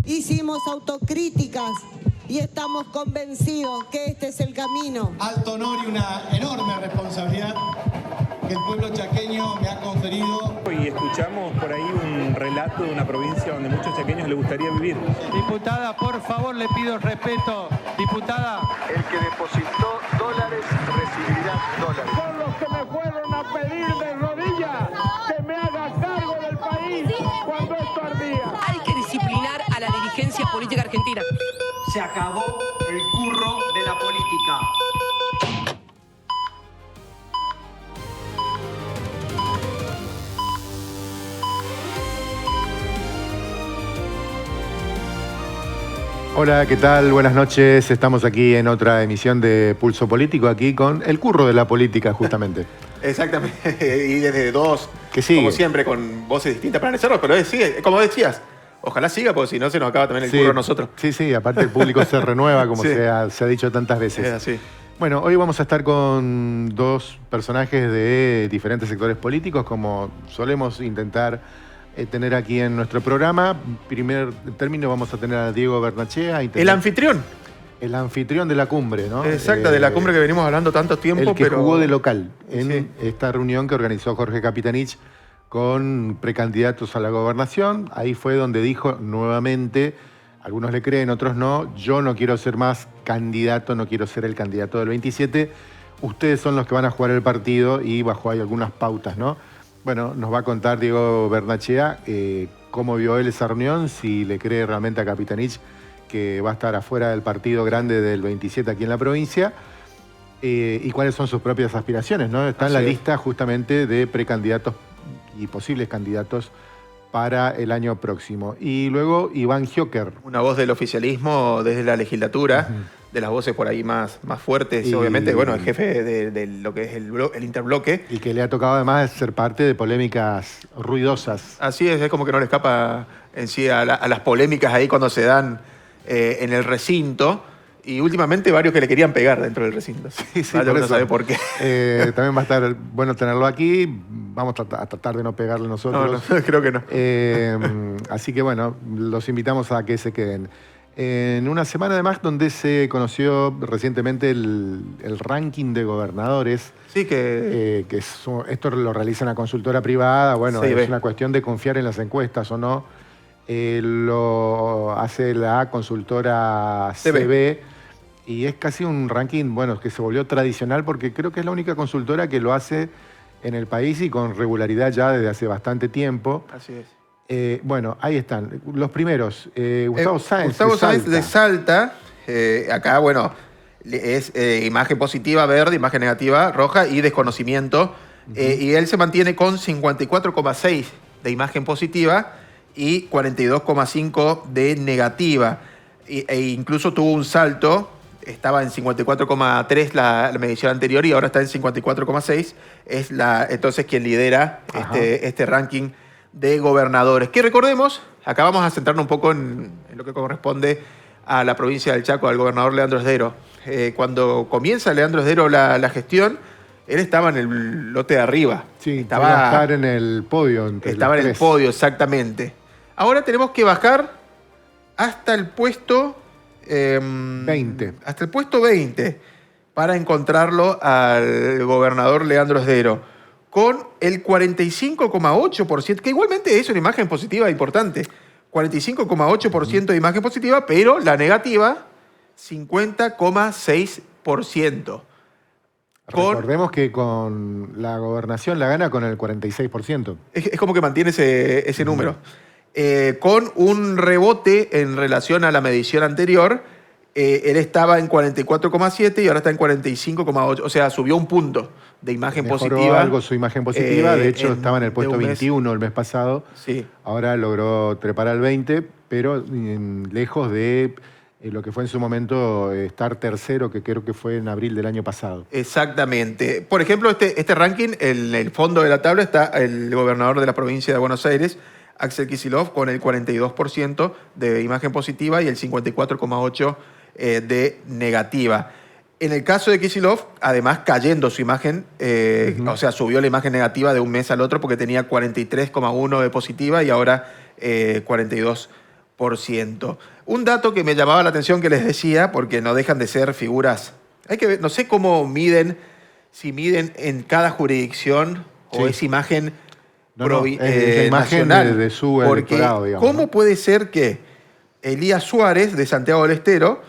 hicimos autocríticas y estamos convencidos que este es el camino. Alto honor y una enorme responsabilidad que el pueblo chaqueño me ha conferido. Y escuchamos por ahí un relato de una provincia donde muchos chaqueños les gustaría vivir. Diputada, por favor, le pido respeto. Diputada. El que depositó dólares recibirá dólares. Son los que me fueron a pedir de rodillas que me haga cargo del país cuando esto ardía. Hay que disciplinar a la dirigencia política argentina. Se acabó el curro de la política. Hola, ¿qué tal? Buenas noches. Estamos aquí en otra emisión de Pulso Político, aquí con el curro de la política, justamente. Exactamente, y desde dos, que sigue. Como siempre, con voces distintas para analizarlos, pero sigue, como decías, ojalá siga, porque si no se nos acaba también el curro a nosotros. Sí, aparte el público se renueva, como sí. se ha dicho tantas veces. Es así. Bueno, hoy vamos a estar con dos personajes de diferentes sectores políticos, como solemos intentar tener aquí en nuestro programa. Primer término vamos a tener a Diego Bernachea. El anfitrión. El anfitrión de la cumbre, ¿no? Exacto, de la cumbre que venimos hablando tanto tiempo. El que pero jugó de local en esta reunión que organizó Jorge Capitanich con precandidatos a la gobernación. Ahí fue donde dijo nuevamente, algunos le creen, otros no, yo no quiero ser más candidato, no quiero ser el candidato del 27. Ustedes son los que van a jugar el partido y bajo hay algunas pautas, ¿no? Bueno, nos va a contar Diego Bernachea cómo vio él esa reunión, si le cree realmente a Capitanich que va a estar afuera del partido grande del 27 aquí en la provincia, y cuáles son sus propias aspiraciones, ¿no? Está en la lista justamente de precandidatos y posibles candidatos para el año próximo. Y luego Iván Giocker. Una voz del oficialismo desde la legislatura, de las voces por ahí más fuertes, obviamente, bueno, el jefe de lo que es el interbloque. Y que le ha tocado además ser parte de polémicas ruidosas. Así es como que no le escapa en sí a las polémicas ahí cuando se dan en el recinto. Y últimamente varios que le querían pegar dentro del recinto. Sí, por eso. No sabe por qué. También va a estar bueno tenerlo aquí. Vamos a tratar de no pegarle nosotros. No, creo que no. Así que bueno, los invitamos a que se queden. En una semana además donde se conoció recientemente el ranking de gobernadores. Sí, que esto lo realiza una consultora privada. Bueno, sí, es una cuestión de confiar en las encuestas o no. Lo hace la consultora CB. Y es casi un ranking, bueno, que se volvió tradicional porque creo que es la única consultora que lo hace en el país y con regularidad ya desde hace bastante tiempo. Así es. Bueno, ahí están. Los primeros, Gustavo Sáenz. Gustavo Sáenz de Salta. Acá, bueno, es imagen positiva verde, imagen negativa roja y desconocimiento. Y él se mantiene con 54,6 de imagen positiva y 42,5 de negativa. E incluso tuvo un salto. Estaba en 54,3 la medición anterior y ahora está en 54,6. Es entonces quien lidera este ranking de gobernadores. Que recordemos, acá vamos a centrarnos un poco en lo que corresponde a la provincia del Chaco, al gobernador Leandro Esdero. Cuando comienza Leandro Esdero la gestión, él estaba en el lote de arriba. Sí, estaba a estar en el podio. Estaba en el podio, exactamente. Ahora tenemos que bajar hasta el puesto 20. Hasta el puesto 20 para encontrarlo al gobernador Leandro Esdero, con el 45,8%, que igualmente es una imagen positiva importante. 45,8% de imagen positiva, pero la negativa, 50,6%. Recordemos que con la gobernación la gana con el 46%. Es como que mantiene ese número. Con un rebote en relación a la medición anterior, él estaba en 44,7 y ahora está en 45,8. O sea, subió un punto de imagen Mejoró positiva. Algo su imagen positiva. De hecho, estaba en el puesto 21 el mes pasado. Sí. Ahora logró trepar al 20, pero lejos de lo que fue en su momento estar tercero, que creo que fue en abril del año pasado. Exactamente. Por ejemplo, este ranking, en el fondo de la tabla está el gobernador de la provincia de Buenos Aires, Axel Kicillof, con el 42% de imagen positiva y el 54,8% de negativa. En el caso de Kicillof, además cayendo su imagen, o sea, subió la imagen negativa de un mes al otro porque tenía 43,1% de positiva y ahora 42%. Un dato que me llamaba la atención que les decía, porque no dejan de ser figuras. Hay que ver, no sé cómo miden, si miden en cada jurisdicción o Sí. es imagen, es la imagen nacional. de su Porque electorado, digamos, ¿cómo ¿no? puede ser que Elías Suárez, de Santiago del Estero,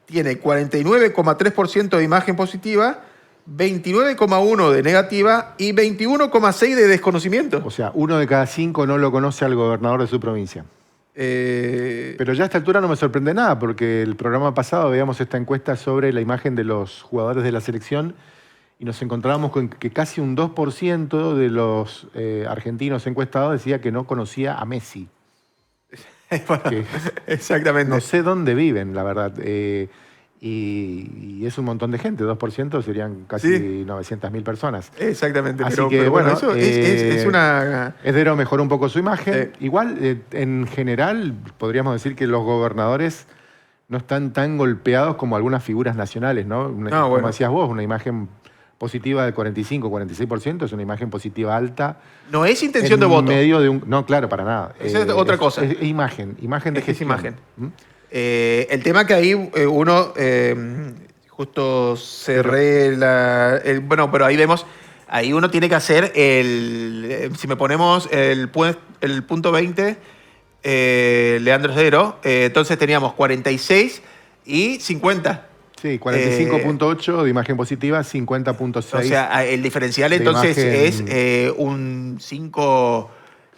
tiene 49,3% de imagen positiva, 29,1% de negativa y 21,6% de desconocimiento? O sea, 1 de cada 5 no lo conoce al gobernador de su provincia. Pero ya a esta altura no me sorprende nada, porque el programa pasado veíamos esta encuesta sobre la imagen de los jugadores de la selección y nos encontrábamos con que casi un 2% de los argentinos encuestados decía que no conocía a Messi. Bueno, Que exactamente. no sé dónde viven, la verdad. Y es un montón de gente, 2% serían casi Sí. 900.000 personas. Exactamente. Así pero, que, pero bueno, eso es una... Esdero mejoró un poco su imagen. Igual, en general, podríamos decir que los gobernadores no están tan golpeados como algunas figuras nacionales, ¿no? Como bueno. decías vos, una imagen positiva del 45-46% es una imagen positiva alta. No es intención en de voto. medio de un, no, claro, para nada. Esa es otra cosa. Es imagen de Es gestión. imagen. ¿Mm? El tema que ahí uno justo cerré bueno, pero ahí vemos, ahí uno tiene que hacer si me ponemos el punto 20, Leandro Esdero, entonces teníamos 46 y 50. Sí, 45.8 de imagen positiva, 50.6. O sea, el diferencial de entonces imagen- es un 5...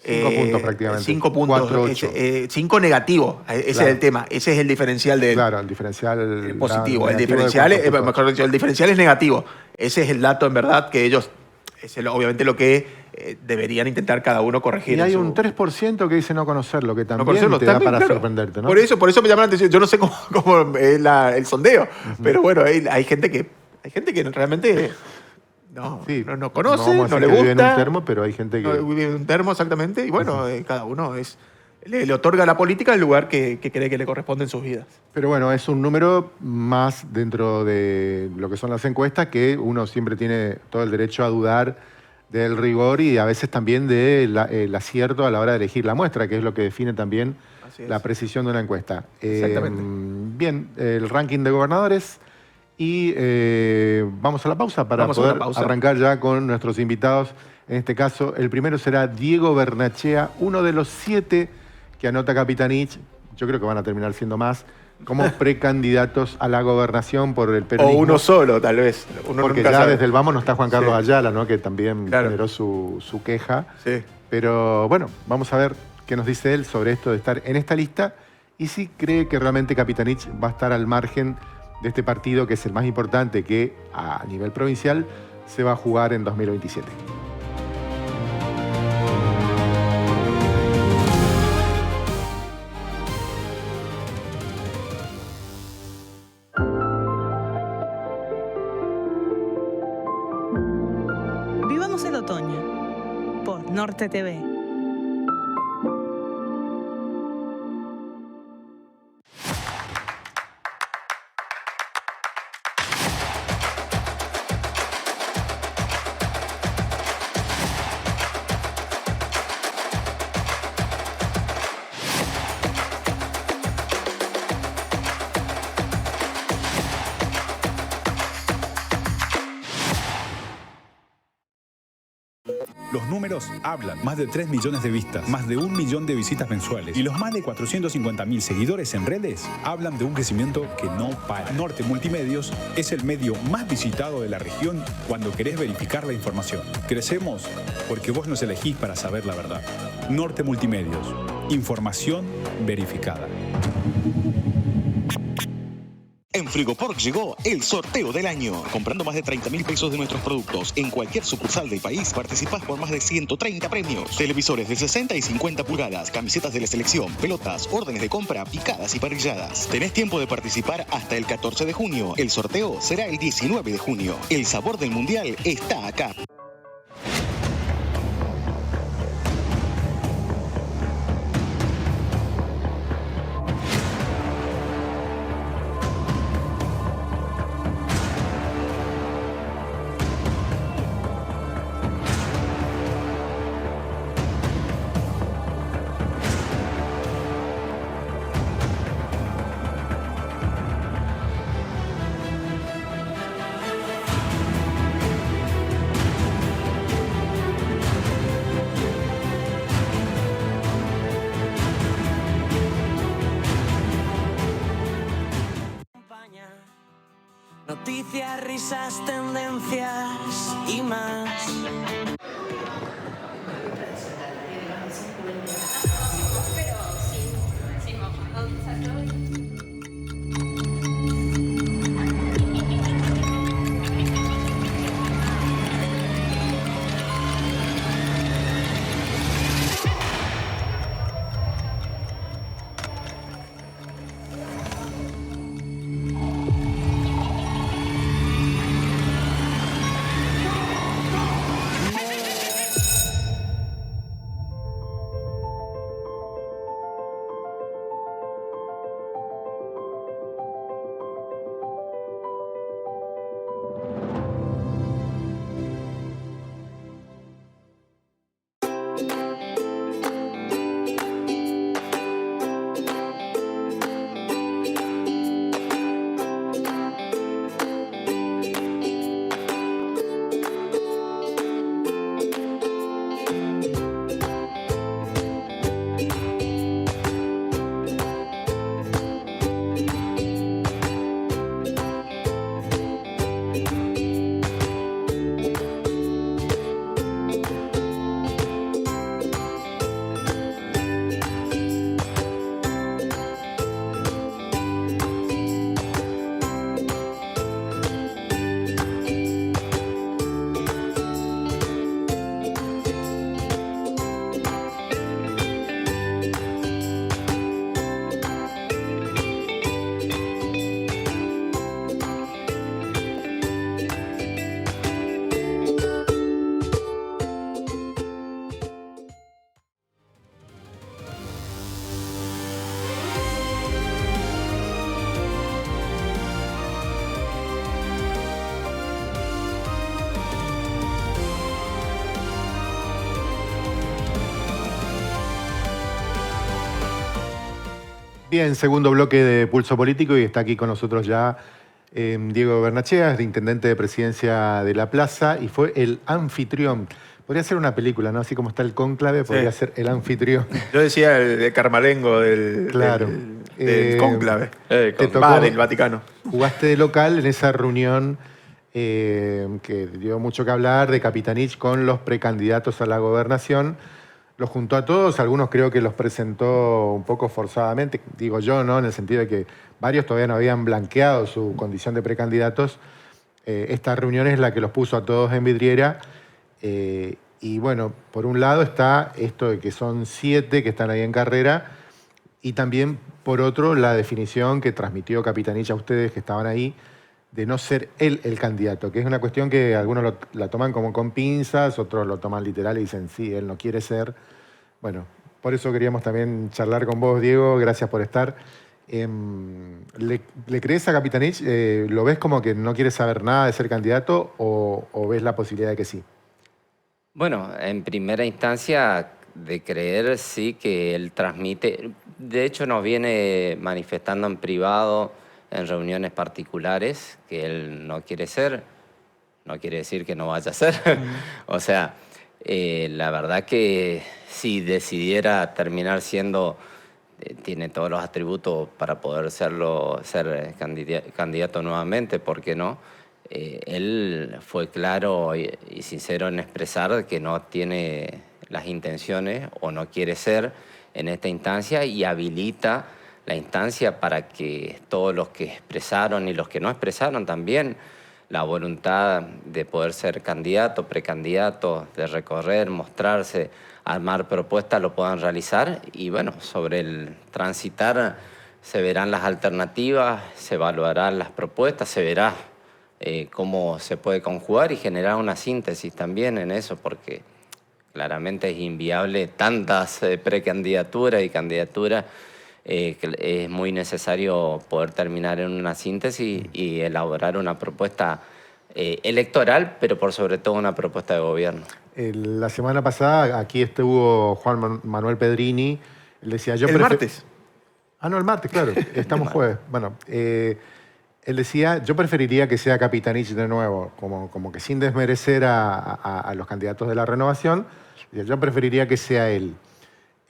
5 puntos prácticamente. 5 puntos. 4-8. 5 negativo. Ese Claro. es el tema. Ese es el diferencial del Claro, el diferencial positivo. El negativo de diferencial, 4 puntos. mejor dicho, el diferencial es negativo. Ese es el dato en verdad que ellos, obviamente lo que deberían intentar cada uno corregir. Y hay en un 3% que dice no conocerlo, que no también conocerlo. te da También, para claro. sorprenderte, ¿no? Por eso me llama la atención. Yo no sé cómo es el sondeo, pero bueno, hay gente que realmente Sí, no conoce, vamos a no decir le que vive en un gusta. termo, pero hay gente que... No, vive en un termo, exactamente. Y bueno, cada uno le otorga a la política el lugar que cree que le corresponde en sus vidas. Pero bueno, es un número más dentro de lo que son las encuestas, que uno siempre tiene todo el derecho a dudar del rigor y a veces también del acierto a la hora de elegir la muestra, que es lo que define también Así es. la precisión de una encuesta. Exactamente. Bien, el ranking de gobernadores y vamos a la pausa para Vamos a la poder pausa. arrancar ya con nuestros invitados. En este caso, el primero será Diego Bernachea, uno de los 7 que anota Capitanich. Yo creo que van a terminar siendo más, como precandidatos a la gobernación por el O peronismo. uno solo, tal vez. Uno Porque nunca ya sabe. desde el Vamos no está Juan Carlos Sí. Ayala, ¿no? Que también Claro. generó su queja. Sí. Pero bueno, vamos a ver qué nos dice él sobre esto de estar en esta lista y si cree que realmente Capitanich va a estar al margen de este partido, que es el más importante, que a nivel provincial se va a jugar en 2027. Vivamos el otoño por Norte TV. Los números hablan. Más de 3 millones de vistas, más de 1 millón de visitas mensuales y los más de 450.000 seguidores en redes hablan de un crecimiento que no para. Norte Multimedios es el medio más visitado de la región cuando querés verificar la información. Crecemos porque vos nos elegís para saber la verdad. Norte Multimedios. Información verificada. En Frigopork llegó el sorteo del año. Comprando más de 30.000 pesos de nuestros productos en cualquier sucursal del país, participás por más de 130 premios. Televisores de 60 y 50 pulgadas, camisetas de la selección, pelotas, órdenes de compra, picadas y parrilladas. Tenés tiempo de participar hasta el 14 de junio. El sorteo será el 19 de junio. El sabor del mundial está acá. Noticias, risas, tendencias y más. Bien, segundo bloque de Pulso Político y está aquí con nosotros ya Diego Bernachea, intendente de Presidencia de la Plaza y fue el anfitrión. Podría ser una película, ¿no? Así como está el cónclave, podría ser el anfitrión. Yo decía el de Carmalengo del cónclave, del Vaticano. Jugaste de local en esa reunión que dio mucho que hablar de Capitanich con los precandidatos a la gobernación. Los juntó a todos, algunos creo que los presentó un poco forzadamente, digo yo, ¿no? En el sentido de que varios todavía no habían blanqueado su condición de precandidatos. Esta reunión es la que los puso a todos en vidriera. Y bueno, por un lado está esto de que son 7 que están ahí en carrera y también, por otro, la definición que transmitió Capitanich a ustedes que estaban ahí de no ser él el candidato, que es una cuestión que algunos la toman como con pinzas, otros lo toman literal y dicen, sí, él no quiere ser. Bueno, por eso queríamos también charlar con vos, Diego, gracias por estar. ¿Le crees a Capitanich? ¿Lo ves como que no quiere saber nada de ser candidato o ves la posibilidad de que sí? Bueno, en primera instancia, de creer sí que él transmite. De hecho, nos viene manifestando en privado, en reuniones particulares, que él no quiere ser. No quiere decir que no vaya a ser. O sea, la verdad que si decidiera terminar siendo, tiene todos los atributos para poder ser candidato nuevamente, ¿por qué no? Él fue claro y sincero en expresar que no tiene las intenciones o no quiere ser en esta instancia y habilita la instancia para que todos los que expresaron y los que no expresaron también la voluntad de poder ser candidato, precandidato, de recorrer, mostrarse, armar propuestas, lo puedan realizar. Y bueno, sobre el transitar se verán las alternativas, se evaluarán las propuestas, se verá cómo se puede conjugar y generar una síntesis también en eso, porque claramente es inviable tantas precandidaturas y candidaturas. Que es muy necesario poder terminar en una síntesis y elaborar una propuesta electoral, pero por sobre todo una propuesta de gobierno. La semana pasada aquí estuvo Juan Manuel Pedrini. Él decía, el martes. Ah, no, el martes, claro. Estamos jueves. Bueno, él decía, yo preferiría que sea Capitanich de nuevo, como que sin desmerecer a los candidatos de la renovación, yo preferiría que sea él.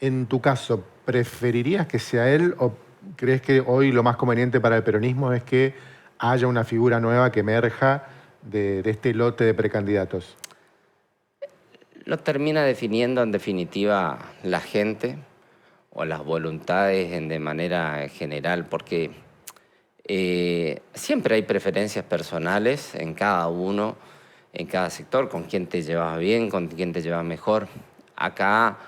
En tu caso, ¿preferirías que sea él o crees que hoy lo más conveniente para el peronismo es que haya una figura nueva que emerja de este lote de precandidatos? Lo termina definiendo en definitiva la gente o las voluntades de manera general, porque siempre hay preferencias personales en cada uno, en cada sector, con quién te llevas bien, con quién te llevas mejor. Acá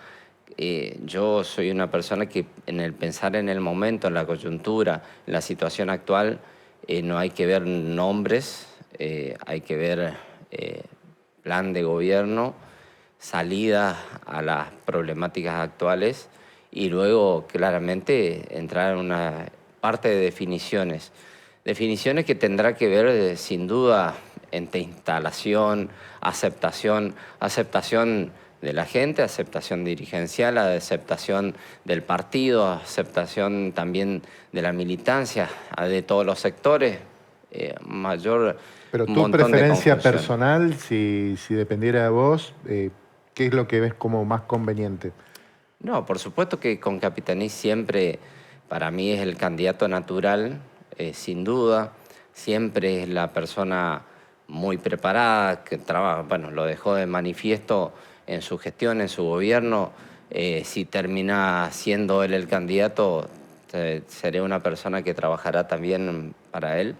yo soy una persona que en el pensar en el momento, en la coyuntura, en la situación actual, no hay que ver nombres, hay que ver plan de gobierno, salida a las problemáticas actuales y luego claramente entrar en una parte de definiciones. Definiciones que tendrá que ver sin duda entre instalación, aceptación de la gente, aceptación dirigencial, aceptación del partido, aceptación también de la militancia, de todos los sectores, mayor. Pero tu preferencia personal, si dependiera de vos, ¿qué es lo que ves como más conveniente? No, por supuesto que con Capitanich siempre, para mí es el candidato natural, sin duda, siempre es la persona muy preparada, que trabaja, bueno, lo dejó de manifiesto en su gestión, en su gobierno. Si termina siendo él el candidato, seré una persona que trabajará también para él.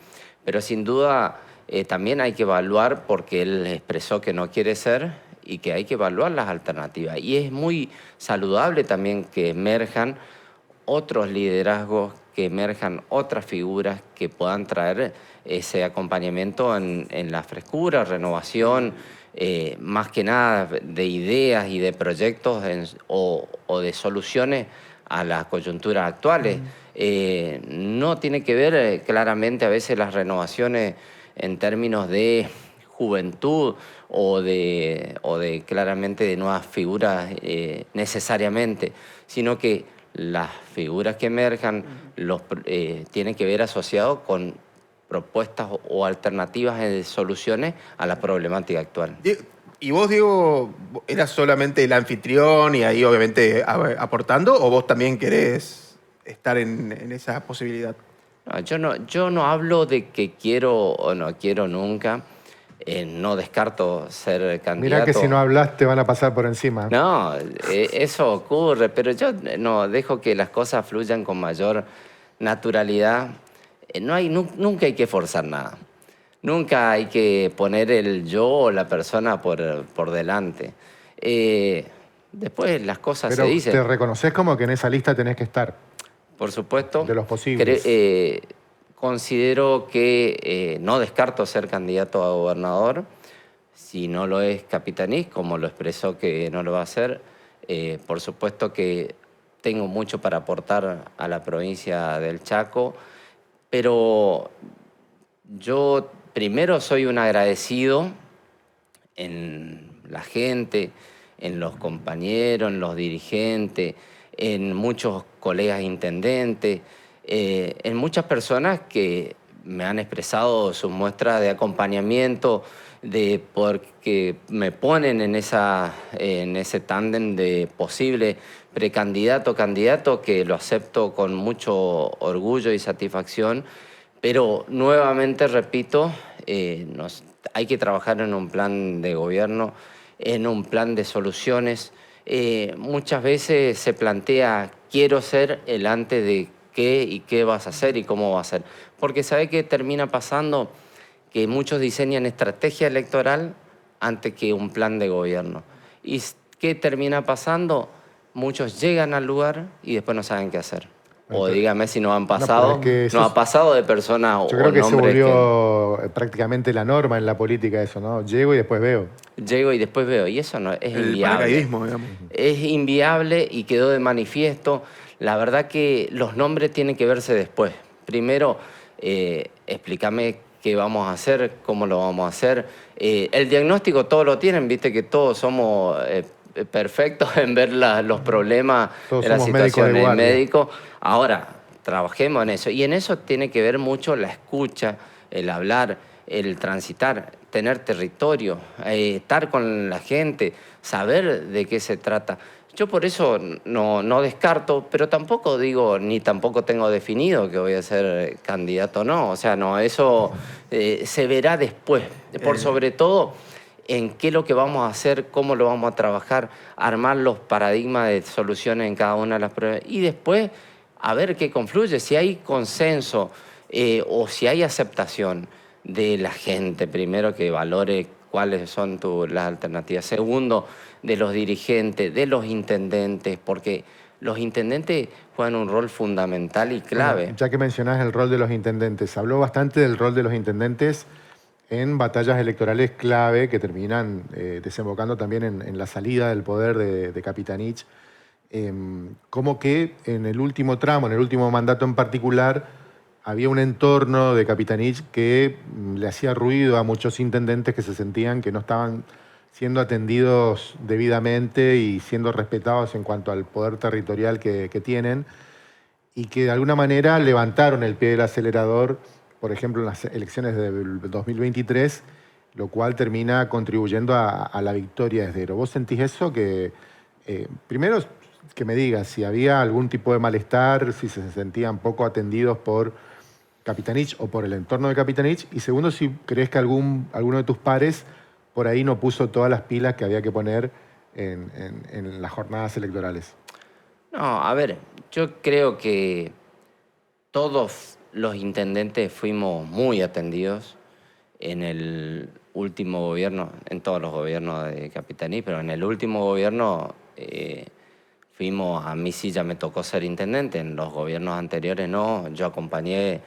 Pero sin duda también hay que evaluar, porque él expresó que no quiere ser y que hay que evaluar las alternativas. Y es muy saludable también que emerjan otros liderazgos, que emerjan otras figuras que puedan traer ese acompañamiento en la frescura, renovación, más que nada de ideas y de proyectos o de soluciones a las coyunturas actuales. No tiene que ver claramente a veces las renovaciones en términos de juventud o de claramente de nuevas figuras necesariamente, sino que las figuras que emerjan tienen que ver asociados con propuestas o alternativas de soluciones a la problemática actual. ¿Y vos, Diego, eras solamente el anfitrión y ahí obviamente aportando, o vos también querés estar en esa posibilidad? No, yo no hablo de que quiero o no quiero nunca. No descarto ser candidato. Mirá que si no hablas te van a pasar por encima. No, eso ocurre, pero yo no dejo que las cosas fluyan con mayor naturalidad. Nunca hay que forzar nada. Nunca hay que poner el yo o la persona por delante. Después las cosas se dicen. Pero te reconoces como que en esa lista tenés que estar. Por supuesto. De los posibles. Considero que no descarto ser candidato a gobernador. Si no lo es Capitanich, como lo expresó que no lo va a hacer, por supuesto que tengo mucho para aportar a la provincia del Chaco, pero yo primero soy un agradecido en la gente, en los compañeros, en los dirigentes, en muchos colegas intendentes, en muchas personas que me han expresado sus muestras de acompañamiento, porque me ponen en ese tándem de posible precandidato, candidato, que lo acepto con mucho orgullo y satisfacción. Pero nuevamente repito, hay que trabajar en un plan de gobierno, en un plan de soluciones. Muchas veces se plantea, quiero ser el antes de qué y qué vas a hacer y cómo vas a hacer. Porque ¿sabe qué termina pasando? Que muchos diseñan estrategia electoral antes que un plan de gobierno. ¿Y qué termina pasando? Muchos llegan al lugar y después no saben qué hacer. O dígame si no han pasado, no ha pasado de personas o nombres. Yo creo que se volvió prácticamente la norma en la política eso, ¿no? Llego y después veo. Llego y después veo. Y eso no es inviable. Paracaidismo, digamos. Es inviable y quedó de manifiesto. La verdad que los nombres tienen que verse después. Primero, explícame qué vamos a hacer, cómo lo vamos a hacer. El diagnóstico todos lo tienen, viste que todos somos perfectos en ver los problemas todos de la somos situación médicos del médico. Ahora, trabajemos en eso. Y en eso tiene que ver mucho la escucha, el hablar, el transitar, tener territorio, estar con la gente, saber de qué se trata. Yo por eso no descarto, pero tampoco digo, ni tampoco tengo definido que voy a ser candidato o no. O sea, no, eso se verá después. Por sobre todo en qué es lo que vamos a hacer, cómo lo vamos a trabajar, armar los paradigmas de soluciones en cada una de las pruebas y después a ver qué confluye, si hay consenso o si hay aceptación de la gente, primero que valore cuáles son las alternativas. Segundo, de los dirigentes, de los intendentes, porque los intendentes juegan un rol fundamental y clave. Bueno, ya que mencionás el rol de los intendentes, habló bastante del rol de los intendentes en batallas electorales clave que terminan desembocando también en la salida del poder de Capitanich. Como que en el último tramo, en el último mandato en particular, había un entorno de Capitanich que le hacía ruido a muchos intendentes que se sentían que no estaban siendo atendidos debidamente y siendo respetados en cuanto al poder territorial que tienen, y que de alguna manera levantaron el pie del acelerador, por ejemplo, en las elecciones del 2023, lo cual termina contribuyendo a la victoria de Esdero. ¿Vos sentís eso? Que primero que me digas si había algún tipo de malestar, si se sentían poco atendidos por Capitanich o por el entorno de Capitanich, y segundo, si crees que alguno de tus pares por ahí no puso todas las pilas que había que poner en las jornadas electorales. No, a ver, yo creo que todos los intendentes fuimos muy atendidos en el último gobierno, en todos los gobiernos de Capitanich, pero en el último gobierno a mí sí ya me tocó ser intendente, en los gobiernos anteriores no, yo acompañé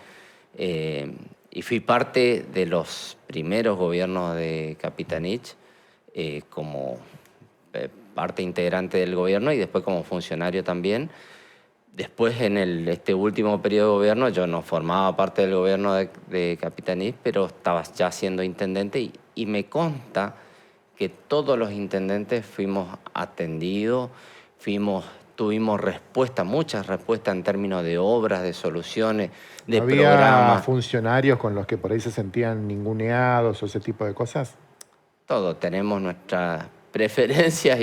y fui parte de los primeros gobiernos de Capitanich como parte integrante del gobierno y después como funcionario también. Después, en este último periodo de gobierno, yo no formaba parte del gobierno de Capitanich, pero estaba ya siendo intendente y me consta que todos los intendentes fuimos atendidos, tuvimos muchas respuestas en términos de obras, de soluciones, de programas. ¿Había funcionarios con los que por ahí se sentían ninguneados o ese tipo de cosas? Todos tenemos nuestras preferencias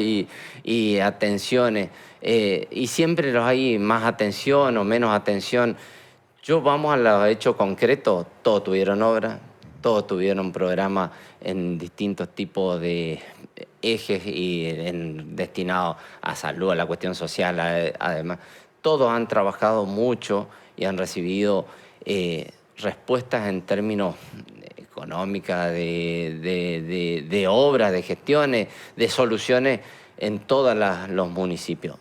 y atenciones. Y siempre los hay más atención o menos atención. Vamos a los hechos concretos. Todos tuvieron obras, todos tuvieron programas en distintos tipos de ejes y destinados a salud, a la cuestión social, además. Todos han trabajado mucho y han recibido respuestas en términos económicas, de obras, de gestiones, de soluciones en todos los municipios.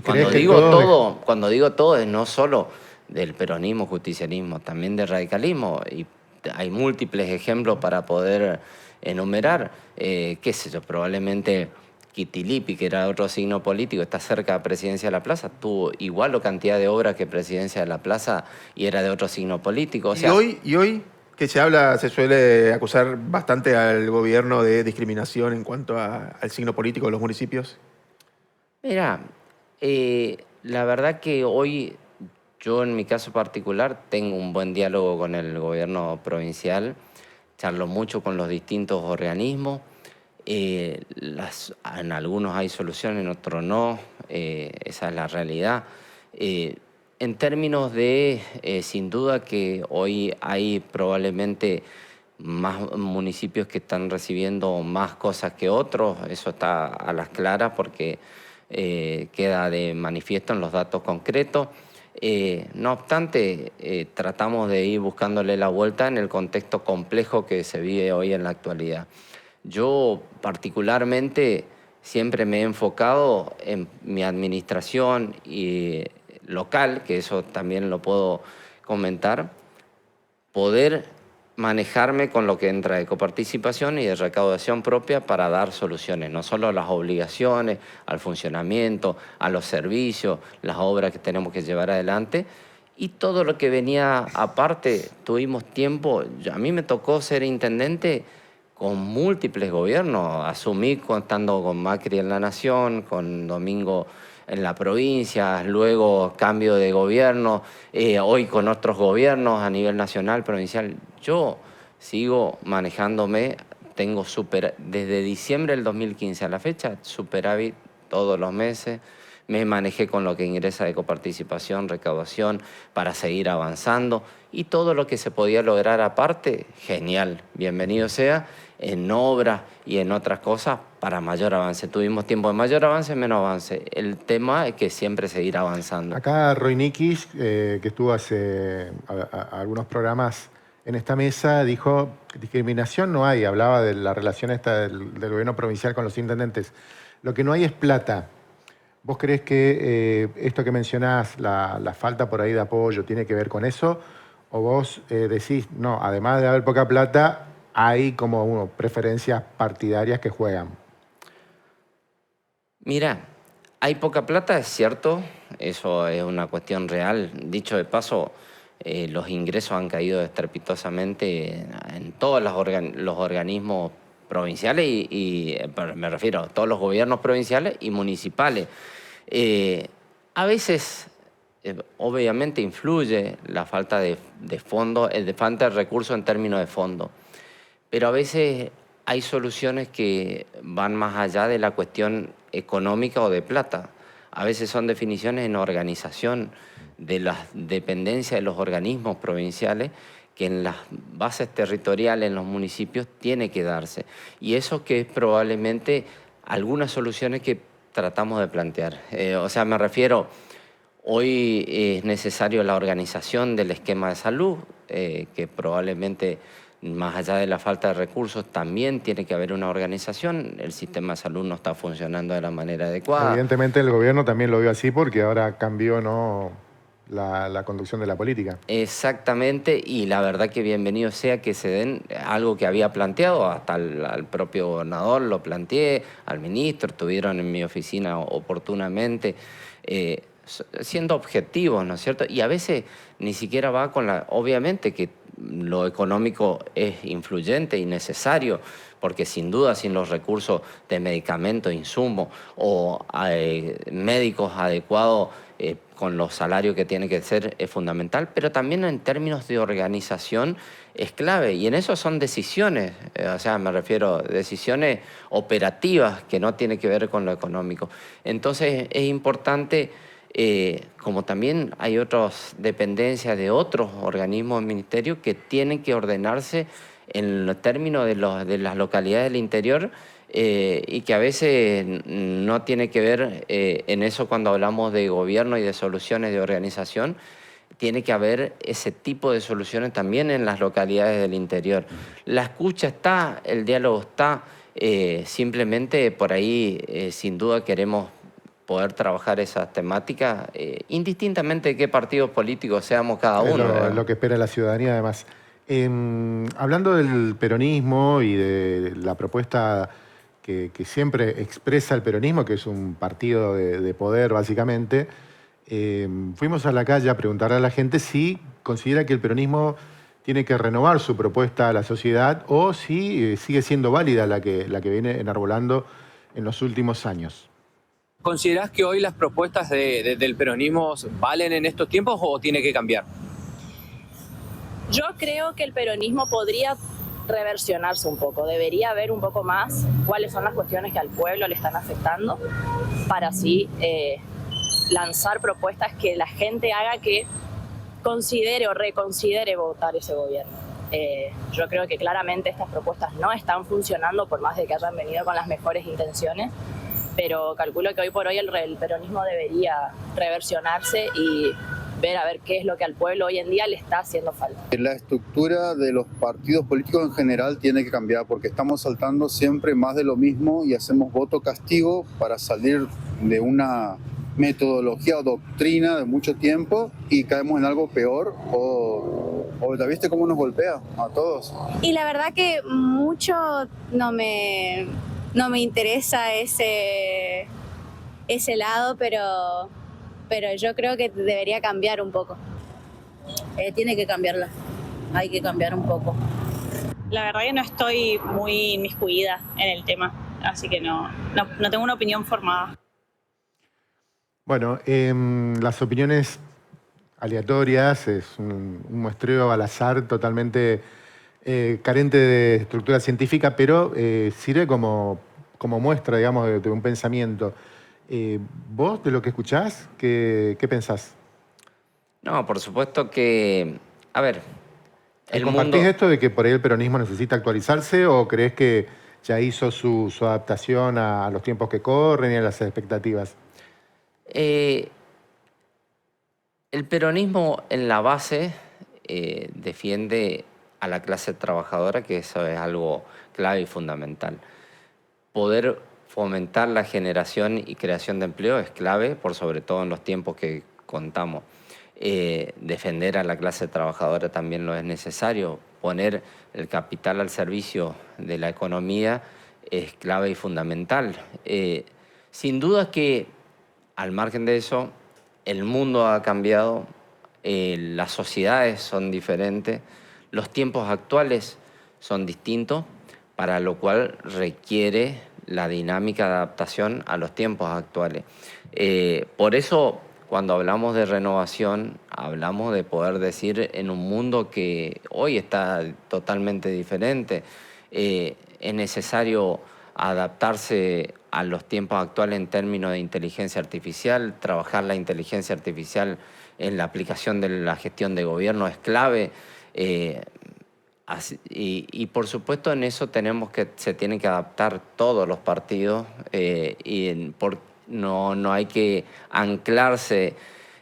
Cuando digo todo es no solo del peronismo, justicialismo, también del radicalismo. Y hay múltiples ejemplos para poder enumerar. Qué sé yo, probablemente Quitilipi, que era otro signo político, está cerca de Presidencia de la Plaza, tuvo igual o cantidad de obras que Presidencia de la Plaza y era de otro signo político. O sea, y hoy que se suele acusar bastante al gobierno de discriminación en cuanto al signo político de los municipios. Mira, la verdad que hoy yo en mi caso particular tengo un buen diálogo con el gobierno provincial, charlo mucho con los distintos organismos, en algunos hay soluciones, en otros no, esa es la realidad. En términos de, sin duda que hoy hay probablemente más municipios que están recibiendo más cosas que otros, eso está a las claras porque queda de manifiesto en los datos concretos. No obstante, tratamos de ir buscándole la vuelta en el contexto complejo que se vive hoy en la actualidad. Yo particularmente siempre me he enfocado en mi administración local, que eso también lo puedo comentar, poder manejarme con lo que entra de coparticipación y de recaudación propia para dar soluciones, no solo a las obligaciones, al funcionamiento, a los servicios, las obras que tenemos que llevar adelante y todo lo que venía aparte. Tuvimos tiempo, a mí me tocó ser intendente con múltiples gobiernos, asumí estando con Macri en la Nación, con Domingo en la provincia, luego cambio de gobierno, hoy con otros gobiernos a nivel nacional, provincial. Yo sigo manejándome, tengo desde diciembre del 2015 a la fecha, superávit todos los meses. Me manejé con lo que ingresa de coparticipación, recaudación, para seguir avanzando. Y todo lo que se podía lograr aparte, genial, bienvenido sea, en obras y en otras cosas para mayor avance. Tuvimos tiempo de mayor avance, menos avance. El tema es que siempre seguir avanzando. Acá Roy Nikis, que estuvo hace algunos programas en esta mesa, dijo discriminación no hay, hablaba de la relación esta del gobierno provincial con los intendentes. Lo que no hay es plata. ¿Vos creés que esto que mencionás, la falta por ahí de apoyo, tiene que ver con eso? ¿O vos decís, no, además de haber poca plata, hay como preferencias partidarias que juegan? Mira, hay poca plata, es cierto, eso es una cuestión real. Dicho de paso, los ingresos han caído estrepitosamente en todos los organismos provinciales y me refiero a todos los gobiernos provinciales y municipales. A veces, obviamente, influye la falta de fondo, de falta de recursos en términos de fondo, pero a veces hay soluciones que van más allá de la cuestión económica o de plata. A veces son definiciones en organización de las dependencias de los organismos provinciales que en las bases territoriales, en los municipios, tiene que darse. Y eso que es probablemente algunas soluciones que tratamos de plantear. O sea, me refiero, hoy es necesario la organización del esquema de salud, que probablemente, más allá de la falta de recursos, también tiene que haber una organización. El sistema de salud no está funcionando de la manera adecuada. Evidentemente el gobierno también lo vio así porque ahora cambió, ¿no?, la conducción de la política. Exactamente, y la verdad que bienvenido sea que se den algo que había planteado, hasta al propio gobernador lo planteé, al ministro, estuvieron en mi oficina oportunamente, siendo objetivos, ¿no es cierto? Y a veces ni siquiera va con la... Obviamente que lo económico es influyente y necesario, porque sin duda sin los recursos de medicamentos, insumos o médicos adecuados, con los salarios que tiene que ser, es fundamental, pero también en términos de organización es clave, y en eso son decisiones, o sea, me refiero a decisiones operativas que no tienen que ver con lo económico. Entonces es importante, como también hay otras dependencias de otros organismos del ministerio que tienen que ordenarse en los términos de las localidades del interior, y que a veces no tiene que ver en eso cuando hablamos de gobierno y de soluciones de organización. Tiene que haber ese tipo de soluciones también en las localidades del interior. La escucha está, el diálogo está, simplemente por ahí sin duda queremos poder trabajar esas temáticas, indistintamente de qué partidos políticos seamos cada uno. Es lo que espera la ciudadanía, además. Hablando del peronismo y de la propuesta que siempre expresa el peronismo, que es un partido de poder básicamente, fuimos a la calle a preguntarle a la gente si considera que el peronismo tiene que renovar su propuesta a la sociedad o si sigue siendo válida la que viene enarbolando en los últimos años. ¿Considerás que hoy las propuestas del peronismo valen en estos tiempos o tiene que cambiar? Yo creo que el peronismo podría reversionarse un poco, debería ver un poco más cuáles son las cuestiones que al pueblo le están afectando para así lanzar propuestas que la gente haga que considere o reconsidere votar ese gobierno. Yo creo que claramente estas propuestas no están funcionando por más de que hayan venido con las mejores intenciones, pero calculo que hoy por hoy el peronismo debería reversionarse y ver a ver qué es lo que al pueblo hoy en día le está haciendo falta. La estructura de los partidos políticos en general tiene que cambiar porque estamos saltando siempre más de lo mismo y hacemos voto castigo para salir de una metodología o doctrina de mucho tiempo y caemos en algo peor o ¿ya viste cómo nos golpea a todos? Y la verdad que mucho no me interesa ese lado, pero yo creo que debería cambiar un poco. Tiene que cambiarla, hay que cambiar un poco. La verdad que no estoy muy inmiscuida en el tema, así que no tengo una opinión formada. Bueno, las opiniones aleatorias es un muestreo al azar totalmente carente de estructura científica, pero sirve como muestra, digamos, de un pensamiento. ¿Vos, de lo que escuchás, qué pensás? No, por supuesto que, a ver, el ¿Compartís mundo... esto de que por ahí el peronismo necesita actualizarse o crees que ya hizo su adaptación a los tiempos que corren y a las expectativas? El peronismo en la base defiende a la clase trabajadora, que eso es algo clave y fundamental. Poder fomentar la generación y creación de empleo es clave, por sobre todo en los tiempos que contamos. Defender a la clase trabajadora también lo es necesario. Poner el capital al servicio de la economía es clave y fundamental. Sin duda que, al margen de eso, el mundo ha cambiado, las sociedades son diferentes, los tiempos actuales son distintos, para lo cual requiere la dinámica de adaptación a los tiempos actuales. Por eso, cuando hablamos de renovación, hablamos de poder decir en un mundo que hoy está totalmente diferente, es necesario adaptarse a los tiempos actuales en términos de inteligencia artificial, trabajar la inteligencia artificial en la aplicación de la gestión de gobierno es clave. Y por supuesto en eso se tienen que adaptar todos los partidos no hay que anclarse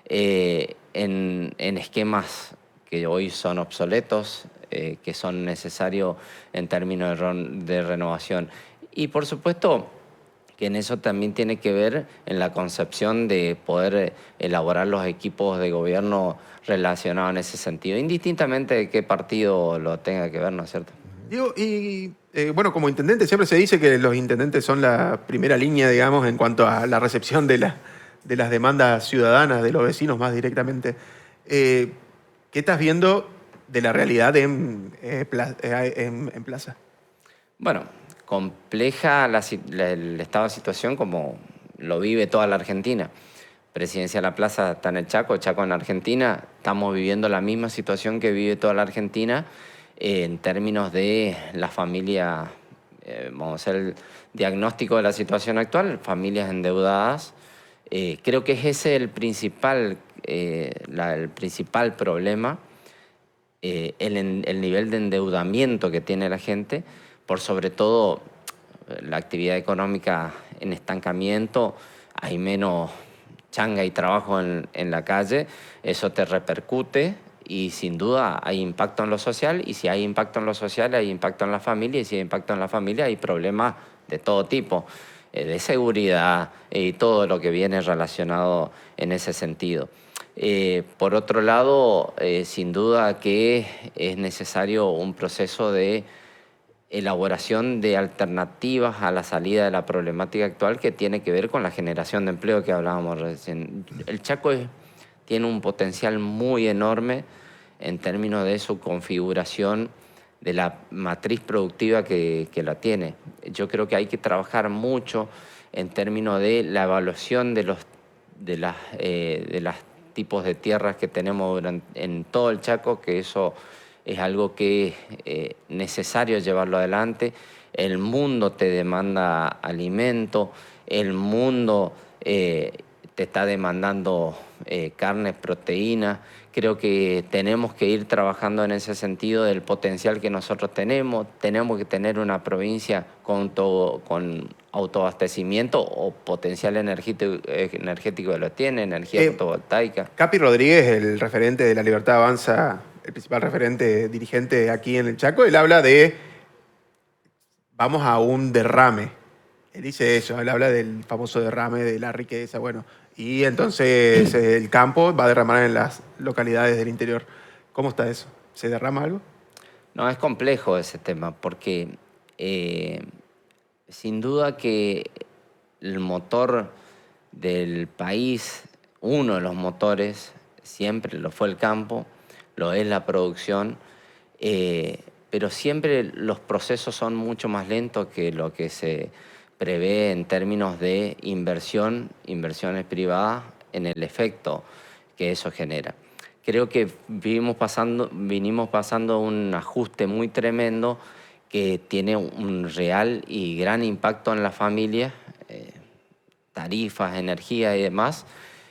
en esquemas que hoy son obsoletos, que son necesarios en términos de renovación. Y por supuesto que en eso también tiene que ver en la concepción de poder elaborar los equipos de gobierno relacionados en ese sentido, indistintamente de qué partido lo tenga que ver, ¿no es cierto? Diego, bueno, como intendente siempre se dice que los intendentes son la primera línea, digamos, en cuanto a la recepción de las demandas ciudadanas, de los vecinos más directamente. ¿Qué estás viendo de la realidad en Plaza? Bueno, compleja el estado de situación como lo vive toda la Argentina. Presidencia de la Plaza está en el Chaco en Argentina. Estamos viviendo la misma situación que vive toda la Argentina en términos de la familia, vamos a hacer el diagnóstico de la situación actual, familias endeudadas. Creo que es ese el principal problema, el nivel de endeudamiento que tiene la gente, por sobre todo la actividad económica en estancamiento, hay menos changa y trabajo en la calle, eso te repercute y sin duda hay impacto en lo social, y si hay impacto en lo social hay impacto en la familia, y si hay impacto en la familia hay problemas de todo tipo, de seguridad y todo lo que viene relacionado en ese sentido. Por otro lado, sin duda que es necesario un proceso de elaboración de alternativas a la salida de la problemática actual que tiene que ver con la generación de empleo que hablábamos recién. El Chaco tiene un potencial muy enorme en términos de su configuración, de la matriz productiva que la tiene. Yo creo que hay que trabajar mucho en términos de la evaluación de los tipos de tierras que tenemos en todo el Chaco, que eso es algo que es necesario llevarlo adelante. El mundo te demanda alimento, el mundo te está demandando carne, proteína. Creo que tenemos que ir trabajando en ese sentido del potencial que nosotros tenemos. Tenemos que tener una provincia con autoabastecimiento o potencial energético que lo tiene, energía fotovoltaica. Capi Rodríguez, el referente de La Libertad Avanza, el principal referente dirigente aquí en el Chaco, él habla de vamos a un derrame. Él dice eso, él habla del famoso derrame de la riqueza, bueno, y entonces el campo va a derramar en las localidades del interior. ¿Cómo está eso? ¿Se derrama algo? No, es complejo ese tema, porque sin duda que el motor del país, uno de los motores, siempre lo fue el campo, lo es la producción, pero siempre los procesos son mucho más lentos que lo que se prevé en términos de inversiones privadas en el efecto que eso genera. Creo que venimos pasando un ajuste muy tremendo que tiene un real y gran impacto en la familia. tarifas, energía y demás,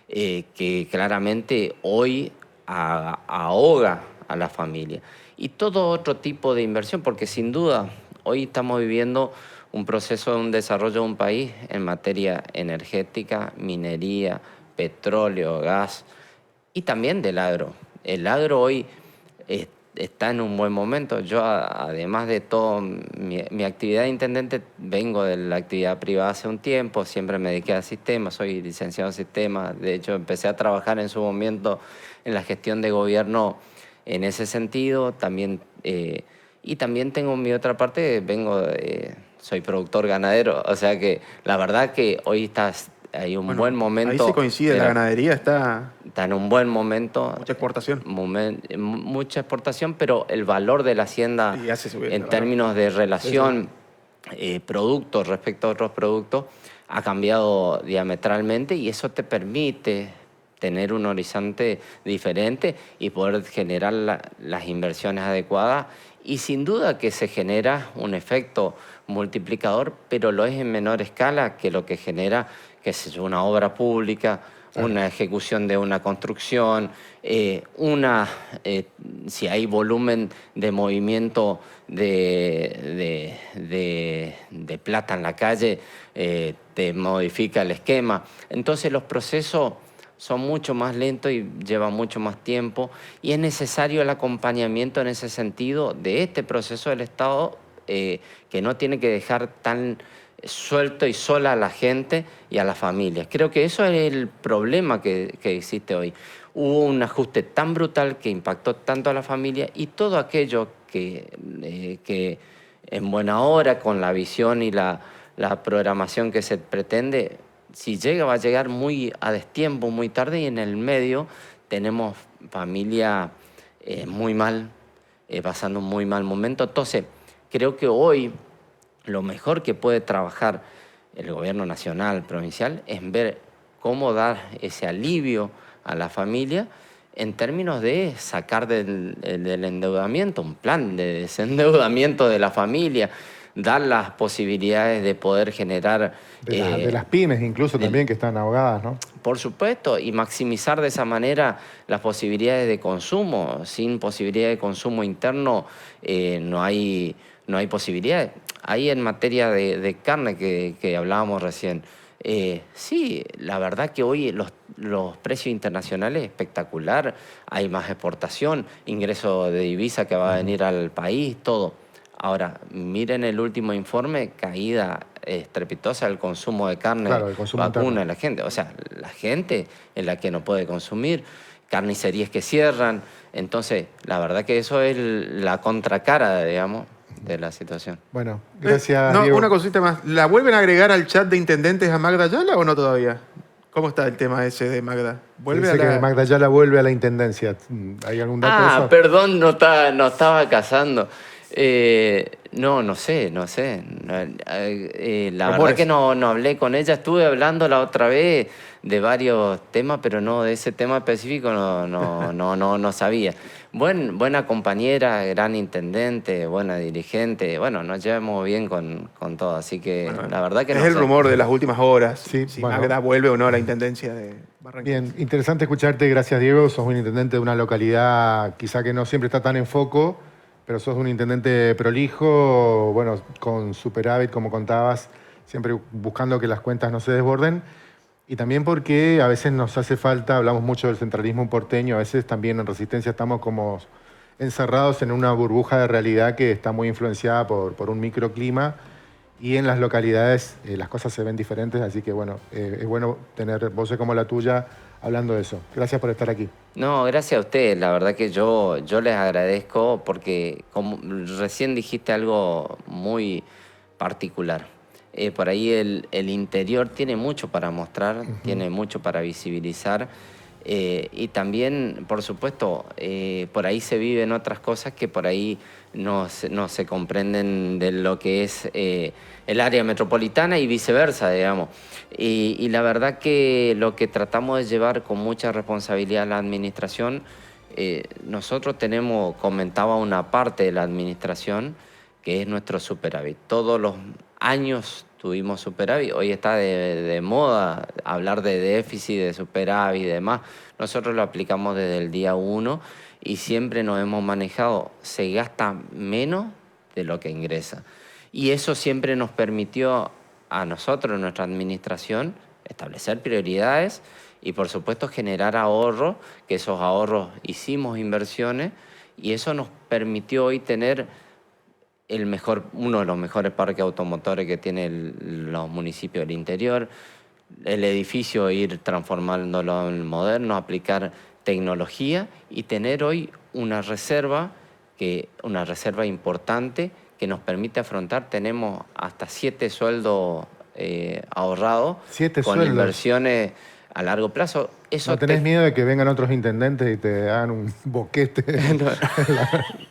que claramente hoy ahoga a la familia. Y todo otro tipo de inversión, porque sin duda hoy estamos viviendo un proceso de un desarrollo de un país en materia energética, minería, petróleo, gas y también del agro. El agro hoy está en un buen momento. Yo, además de todo, mi actividad de intendente, vengo de la actividad privada hace un tiempo, siempre me dediqué a sistemas, soy licenciado en sistemas, de hecho empecé a trabajar en su momento en la gestión de gobierno en ese sentido, también, y también tengo mi otra parte, soy productor ganadero, o sea que la verdad que hoy hay un buen momento. Ahí sí coincide, la ganadería está en un buen momento. Mucha exportación. Mucha exportación, pero el valor de la hacienda en términos de relación productos respecto a otros productos ha cambiado diametralmente y eso te permite tener un horizonte diferente y poder generar las inversiones adecuadas. Y sin duda que se genera un efecto multiplicador, pero lo es en menor escala que lo que genera, qué sé yo, una obra pública, una ejecución de una construcción, si hay volumen de movimiento de plata en la calle, te modifica el esquema. Entonces los procesos son mucho más lentos y llevan mucho más tiempo y es necesario el acompañamiento en ese sentido de este proceso del Estado que no tiene que dejar tan suelto y sola a la gente y a las familias. Creo que eso es el problema que existe hoy. Hubo un ajuste tan brutal que impactó tanto a la familia y todo aquello que en buena hora, con la visión y la programación que se pretende, si llega, va a llegar muy a destiempo, muy tarde, y en el medio tenemos familia muy mal, pasando un muy mal momento. Entonces, creo que hoy lo mejor que puede trabajar el gobierno nacional, provincial, es ver cómo dar ese alivio a la familia en términos de sacar del endeudamiento, un plan de desendeudamiento de la familia, dar las posibilidades de poder generar... De las pymes incluso también que están ahogadas, ¿no? Por supuesto, y maximizar de esa manera las posibilidades de consumo. Sin posibilidad de consumo interno no hay posibilidades. Ahí en materia de carne que hablábamos recién, sí, la verdad que hoy los precios internacionales espectacular, hay más exportación, ingreso de divisa que va a venir al país, todo. Ahora, miren el último informe, caída estrepitosa del consumo de carne, vacuna en la gente. O sea, la gente es la que no puede consumir, carnicerías que cierran. Entonces, la verdad que eso es la contracara, digamos, de la situación. Bueno, gracias, Diego. Una cosita más. ¿La vuelven a agregar al chat de intendentes a Magda Ayala o no todavía? ¿Cómo está el tema ese de Magda? Dice que Magda Ayala vuelve a la intendencia. ¿Hay algún dato de eso? Perdón, no estaba casando. No sé. La verdad que no hablé con ella. Estuve hablando la otra vez de varios temas, pero no de ese tema específico no sabía. Buena compañera, gran intendente, buena dirigente. Bueno, nos llevamos bien con todo, así que la verdad que es el rumor de las últimas horas. Si Magda vuelve o no a la intendencia de Barranquilla. Bien, interesante escucharte. Gracias, Diego. Sos un intendente de una localidad quizá que no siempre está tan en foco, pero sos un intendente prolijo, bueno, con superávit, como contabas, siempre buscando que las cuentas no se desborden. Y también porque a veces nos hace falta, hablamos mucho del centralismo porteño, a veces también en Resistencia estamos como encerrados en una burbuja de realidad que está muy influenciada por un microclima y en las localidades las cosas se ven diferentes, así que bueno, es bueno tener voces como la tuya hablando de eso. Gracias por estar aquí. No, gracias a ustedes. La verdad que yo les agradezco porque como recién dijiste algo muy particular. Por ahí el interior tiene mucho para mostrar, tiene mucho para visibilizar y también, por supuesto, por ahí se viven otras cosas que por ahí no se comprenden de lo que es el área metropolitana y viceversa, digamos. Y la verdad que lo que tratamos de llevar con mucha responsabilidad a la administración, nosotros comentaba una parte de la administración que es nuestro superávit. Todos años tuvimos superávit, hoy está de moda hablar de déficit, de superávit y demás. Nosotros lo aplicamos desde el día 1 y siempre nos hemos manejado, se gasta menos de lo que ingresa. Y eso siempre nos permitió a nosotros, en nuestra administración, establecer prioridades y por supuesto generar ahorros, que esos ahorros hicimos inversiones y eso nos permitió hoy tener uno de los mejores parques automotores que tienen los municipios del interior, el edificio ir transformándolo en moderno, aplicar tecnología y tener hoy una reserva importante que nos permite afrontar. Tenemos hasta 7 sueldos ahorrados 7 con sueldos. Inversiones a largo plazo. Eso ¿No tenés miedo de que vengan otros intendentes y te hagan un boquete?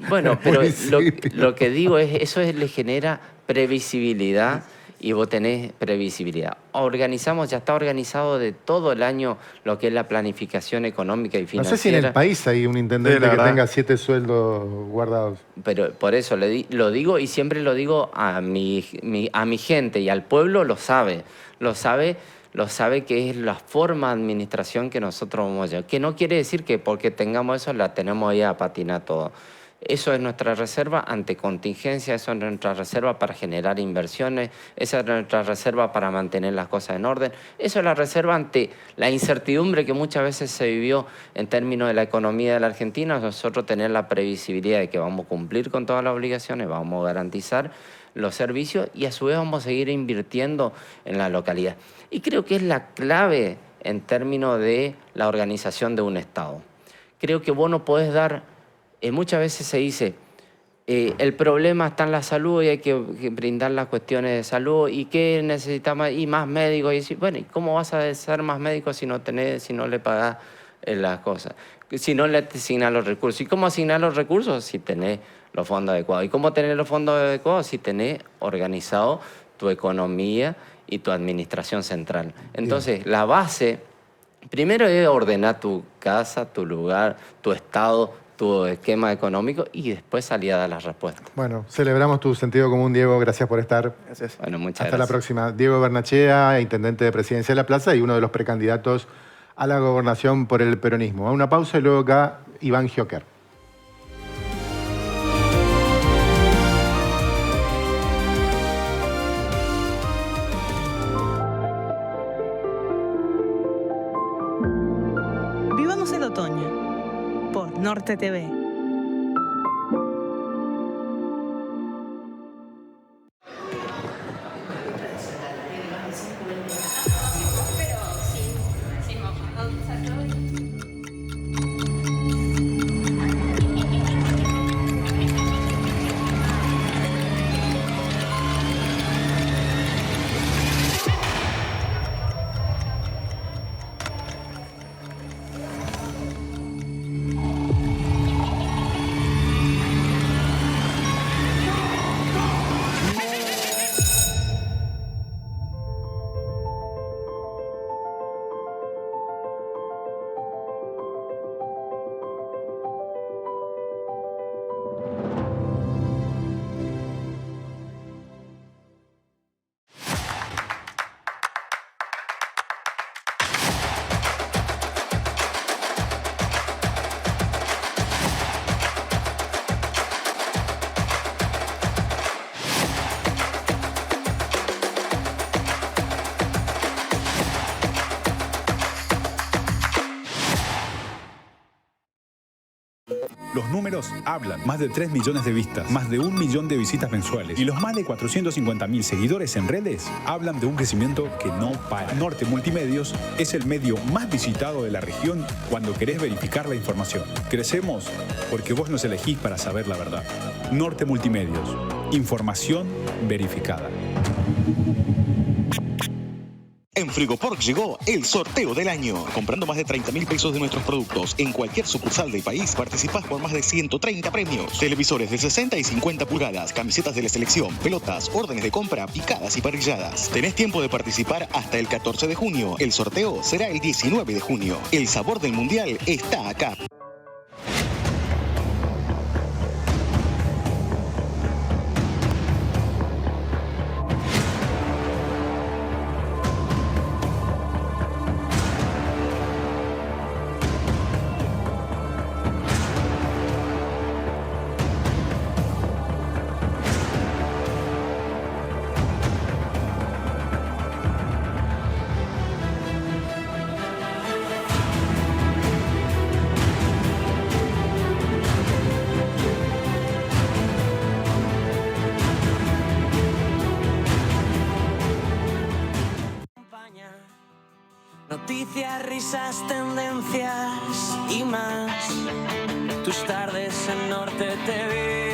Bueno, pero lo que digo es, eso le genera previsibilidad y vos tenés previsibilidad. Ya está organizado de todo el año lo que es la planificación económica y No financiera. sé si en el país hay un intendente que tenga 7 sueldos guardados. Pero por eso lo digo y siempre lo digo a mi gente y al pueblo lo sabe que es la forma de administración que nosotros vamos a llevar. Que no quiere decir que porque tengamos eso la tenemos ahí a patinar todo. Eso es nuestra reserva ante contingencia, eso es nuestra reserva para generar inversiones, esa es nuestra reserva para mantener las cosas en orden, eso es la reserva ante la incertidumbre que muchas veces se vivió en términos de la economía de la Argentina, nosotros tener la previsibilidad de que vamos a cumplir con todas las obligaciones, vamos a garantizar los servicios y a su vez vamos a seguir invirtiendo en la localidad. Y creo que es la clave en términos de la organización de un Estado. Creo que vos no podés dar... muchas veces se dice, el problema está en la salud y hay que brindar las cuestiones de salud y qué necesitamos, y más médicos. Y bueno, ¿y cómo vas a ser más médico si no le pagás las cosas? Si no le asignás los recursos. ¿Y cómo asignar los recursos? Si tenés los fondos adecuados. ¿Y cómo tener los fondos adecuados? Si tenés organizado tu economía y tu administración central. Entonces, la base, primero es ordenar tu casa, tu lugar, tu estado, tu esquema económico y después salir a dar las respuestas. Bueno, celebramos tu sentido común, Diego. Gracias por estar. Gracias. Bueno, muchas Hasta gracias. la próxima. Diego Bernachea, intendente de Presidencia de la Plaza y uno de los precandidatos a la gobernación por el peronismo. A una pausa y luego acá Iván Gioquer. Vivamos el otoño por Norte TV. Los números hablan. Más de 3 millones de vistas, más de 1 millón de visitas mensuales y los más de 450.000 seguidores en redes hablan de un crecimiento que no para. Norte Multimedios es el medio más visitado de la región cuando querés verificar la información. Crecemos porque vos nos elegís para saber la verdad. Norte Multimedios. Información verificada. En Frigopork llegó el sorteo del año. Comprando más de 30.000 pesos de nuestros productos en cualquier sucursal del país, participás por más de 130 premios. Televisores de 60 y 50 pulgadas, camisetas de la selección, pelotas, órdenes de compra, picadas y parrilladas. Tenés tiempo de participar hasta el 14 de junio. El sorteo será el 19 de junio. El sabor del mundial está acá. noticias, risas, tendencias y más. Tus tardes en Norte TV.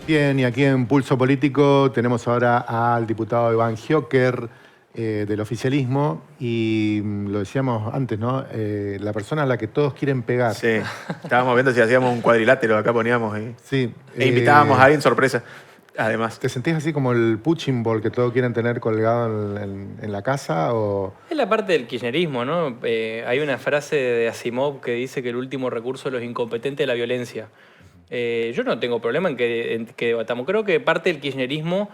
Bien, y aquí en Pulso Político tenemos ahora al diputado Iván Giocker del oficialismo y lo decíamos antes, ¿no? La persona a la que todos quieren pegar. Sí, estábamos viendo si hacíamos un cuadrilátero, acá poníamos sí, e invitábamos a alguien sorpresa, además. ¿Te sentís así como el punching ball que todos quieren tener colgado en la casa? O... Es la parte del kirchnerismo, ¿no? Hay una frase de Asimov que dice que el último recurso de los incompetentes es la violencia. Yo no tengo problema en que debatamos. Creo que parte del kirchnerismo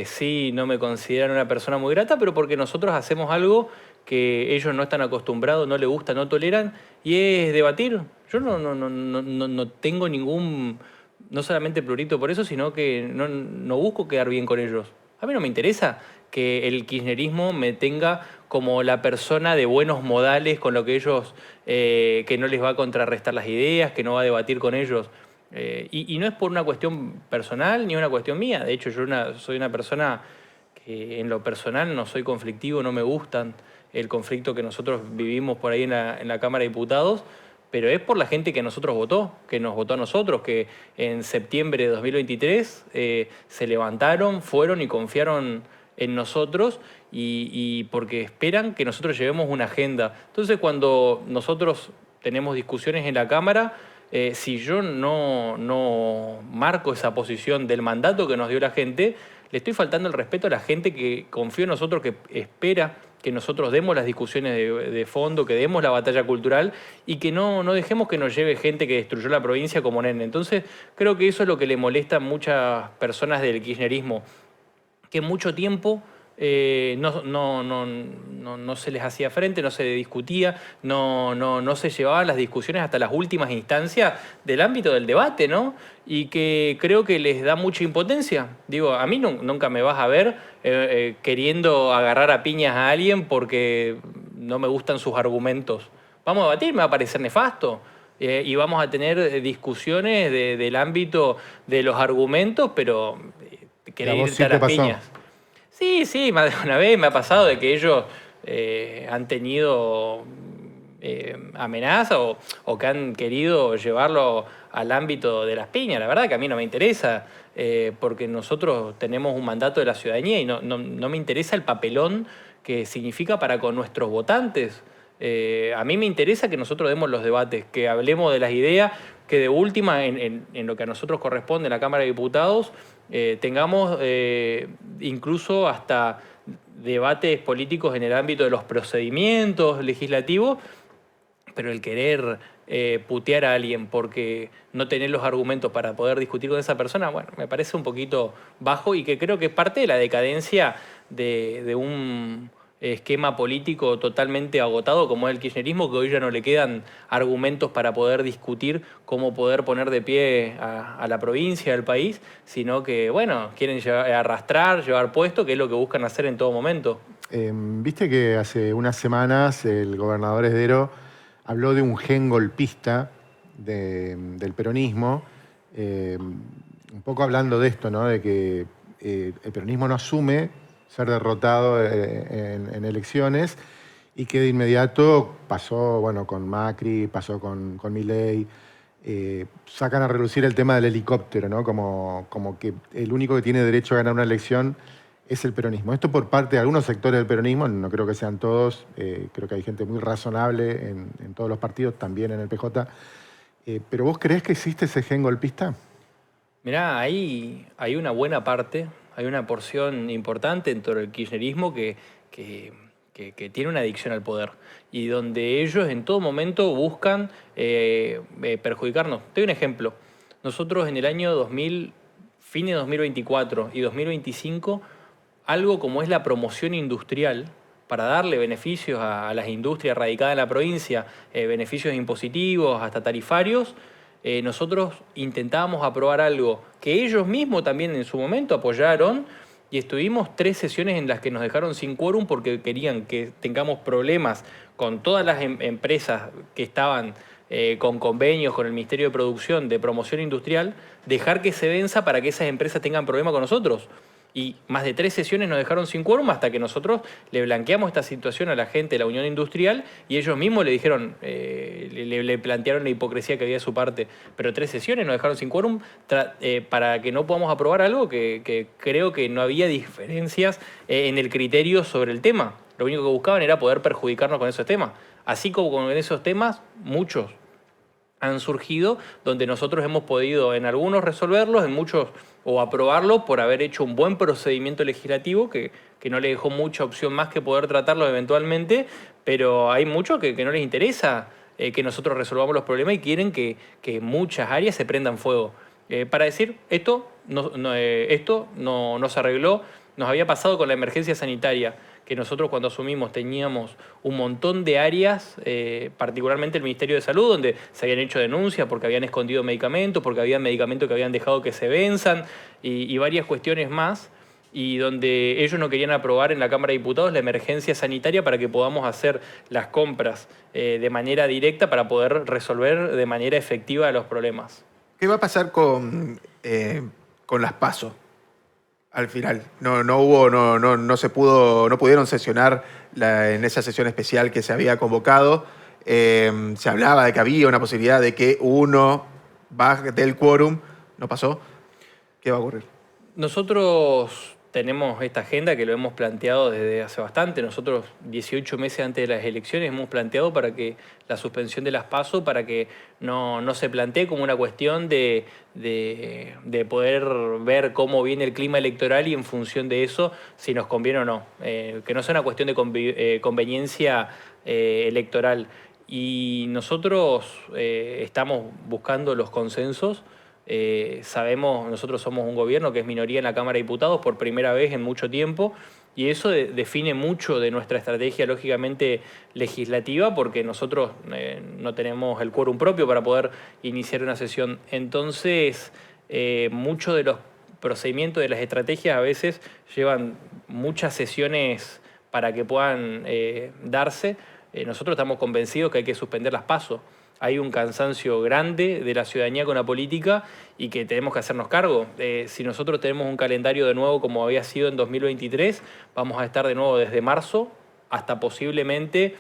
sí no me consideran una persona muy grata, pero porque nosotros hacemos algo que ellos no están acostumbrados, no les gusta, no toleran, y es debatir. Yo no tengo ningún, no solamente prurito por eso, sino que no busco quedar bien con ellos. A mí no me interesa que el kirchnerismo me tenga como la persona de buenos modales con lo que ellos, que no les va a contrarrestar las ideas, que no va a debatir con ellos. Y no es por una cuestión personal ni una cuestión mía. De hecho, yo soy una persona que en lo personal no soy conflictivo, no me gustan el conflicto que nosotros vivimos por ahí en la Cámara de Diputados, pero es por la gente que nosotros votó, que nos votó a nosotros, que en septiembre de 2023 se levantaron, fueron y confiaron en nosotros y porque esperan que nosotros llevemos una agenda. Entonces, cuando nosotros tenemos discusiones en la Cámara, si yo no marco esa posición del mandato que nos dio la gente, le estoy faltando el respeto a la gente que confió en nosotros, que espera que nosotros demos las discusiones de fondo, que demos la batalla cultural y que no dejemos que nos lleve gente que destruyó la provincia como nene. Entonces, creo que eso es lo que le molesta a muchas personas del kirchnerismo, que mucho tiempo no se les hacía frente, no se discutía, no se llevaban las discusiones hasta las últimas instancias del ámbito del debate, ¿no? Y que creo que les da mucha impotencia. Digo, a mí nunca me vas a ver queriendo agarrar a piñas a alguien porque no me gustan sus argumentos. Vamos a debatir, me va a parecer nefasto. Y vamos a tener discusiones del ámbito de los argumentos, pero querer irte a las piñas. Sí, más de una vez me ha pasado de que ellos han tenido amenazas o que han querido llevarlo al ámbito de las piñas. La verdad que a mí no me interesa, porque nosotros tenemos un mandato de la ciudadanía y no me interesa el papelón que significa para con nuestros votantes. A mí me interesa que nosotros demos los debates, que hablemos de las ideas, que de última, en lo que a nosotros corresponde en la Cámara de Diputados, tengamos incluso hasta debates políticos en el ámbito de los procedimientos legislativos, pero el querer putear a alguien porque no tener los argumentos para poder discutir con esa persona, bueno, me parece un poquito bajo y que creo que es parte de la decadencia de un esquema político totalmente agotado como es el kirchnerismo, que hoy ya no le quedan argumentos para poder discutir cómo poder poner de pie a la provincia, al país, sino que, bueno, quieren llevar puesto, que es lo que buscan hacer en todo momento. Viste que hace unas semanas el gobernador Esdero habló de un gen golpista del peronismo, un poco hablando de esto, ¿no? De que el peronismo no asume ser derrotado en elecciones y que de inmediato pasó, bueno, con Macri, pasó con Milei, sacan a relucir el tema del helicóptero, ¿no? Como que el único que tiene derecho a ganar una elección es el peronismo. Esto por parte de algunos sectores del peronismo, no creo que sean todos, creo que hay gente muy razonable en todos los partidos, también en el PJ. ¿Pero vos creés que existe ese gen golpista? Mirá, ahí hay una buena parte, hay una porción importante dentro del kirchnerismo que tiene una adicción al poder y donde ellos en todo momento buscan perjudicarnos. Te doy un ejemplo. Nosotros en el año 2000, fin de 2024 y 2025, algo como es la promoción industrial, para darle beneficios a las industrias radicadas en la provincia, beneficios impositivos, hasta tarifarios, nosotros intentábamos aprobar algo que ellos mismos también en su momento apoyaron y estuvimos 3 sesiones en las que nos dejaron sin quórum porque querían que tengamos problemas con todas las empresas que estaban con convenios con el Ministerio de Producción de Promoción Industrial, dejar que se venza para que esas empresas tengan problemas con nosotros. Y más de 3 sesiones nos dejaron sin quórum hasta que nosotros le blanqueamos esta situación a la gente de la Unión Industrial y ellos mismos le dijeron, le plantearon la hipocresía que había de su parte. Pero 3 sesiones nos dejaron sin quórum para que no podamos aprobar algo que creo que no había diferencias en el criterio sobre el tema. Lo único que buscaban era poder perjudicarnos con esos temas. Así como con esos temas, muchos han surgido donde nosotros hemos podido en algunos resolverlos, en muchos o aprobarlo por haber hecho un buen procedimiento legislativo que no le dejó mucha opción más que poder tratarlo eventualmente, pero hay muchos que no les interesa que nosotros resolvamos los problemas y quieren que muchas áreas se prendan fuego. Para decir, esto no se arregló, nos había pasado con la emergencia sanitaria, que nosotros cuando asumimos teníamos un montón de áreas, particularmente el Ministerio de Salud, donde se habían hecho denuncias porque habían escondido medicamentos, porque había medicamentos que habían dejado que se venzan y varias cuestiones más, y donde ellos no querían aprobar en la Cámara de Diputados la emergencia sanitaria para que podamos hacer las compras de manera directa para poder resolver de manera efectiva los problemas. ¿Qué va a pasar con las PASO? Al final, no pudieron sesionar en esa sesión especial que se había convocado. Se hablaba de que había una posibilidad de que uno baje del quórum. No pasó. ¿Qué va a ocurrir? Nosotros tenemos esta agenda que lo hemos planteado desde hace bastante. Nosotros 18 meses antes de las elecciones hemos planteado para que la suspensión de las PASO, para que no se plantee como una cuestión de poder ver cómo viene el clima electoral y en función de eso si nos conviene o no. Que no sea una cuestión de conveniencia electoral. Y nosotros estamos buscando los consensos. Sabemos, nosotros somos un gobierno que es minoría en la Cámara de Diputados por primera vez en mucho tiempo y eso define mucho de nuestra estrategia lógicamente legislativa porque nosotros no tenemos el quórum propio para poder iniciar una sesión. Entonces, muchos de los procedimientos de las estrategias a veces llevan muchas sesiones para que puedan darse. Nosotros estamos convencidos que hay que suspender las PASO. Hay un cansancio grande de la ciudadanía con la política y que tenemos que hacernos cargo. Si nosotros tenemos un calendario de nuevo como había sido en 2023, vamos a estar de nuevo desde marzo hasta posiblemente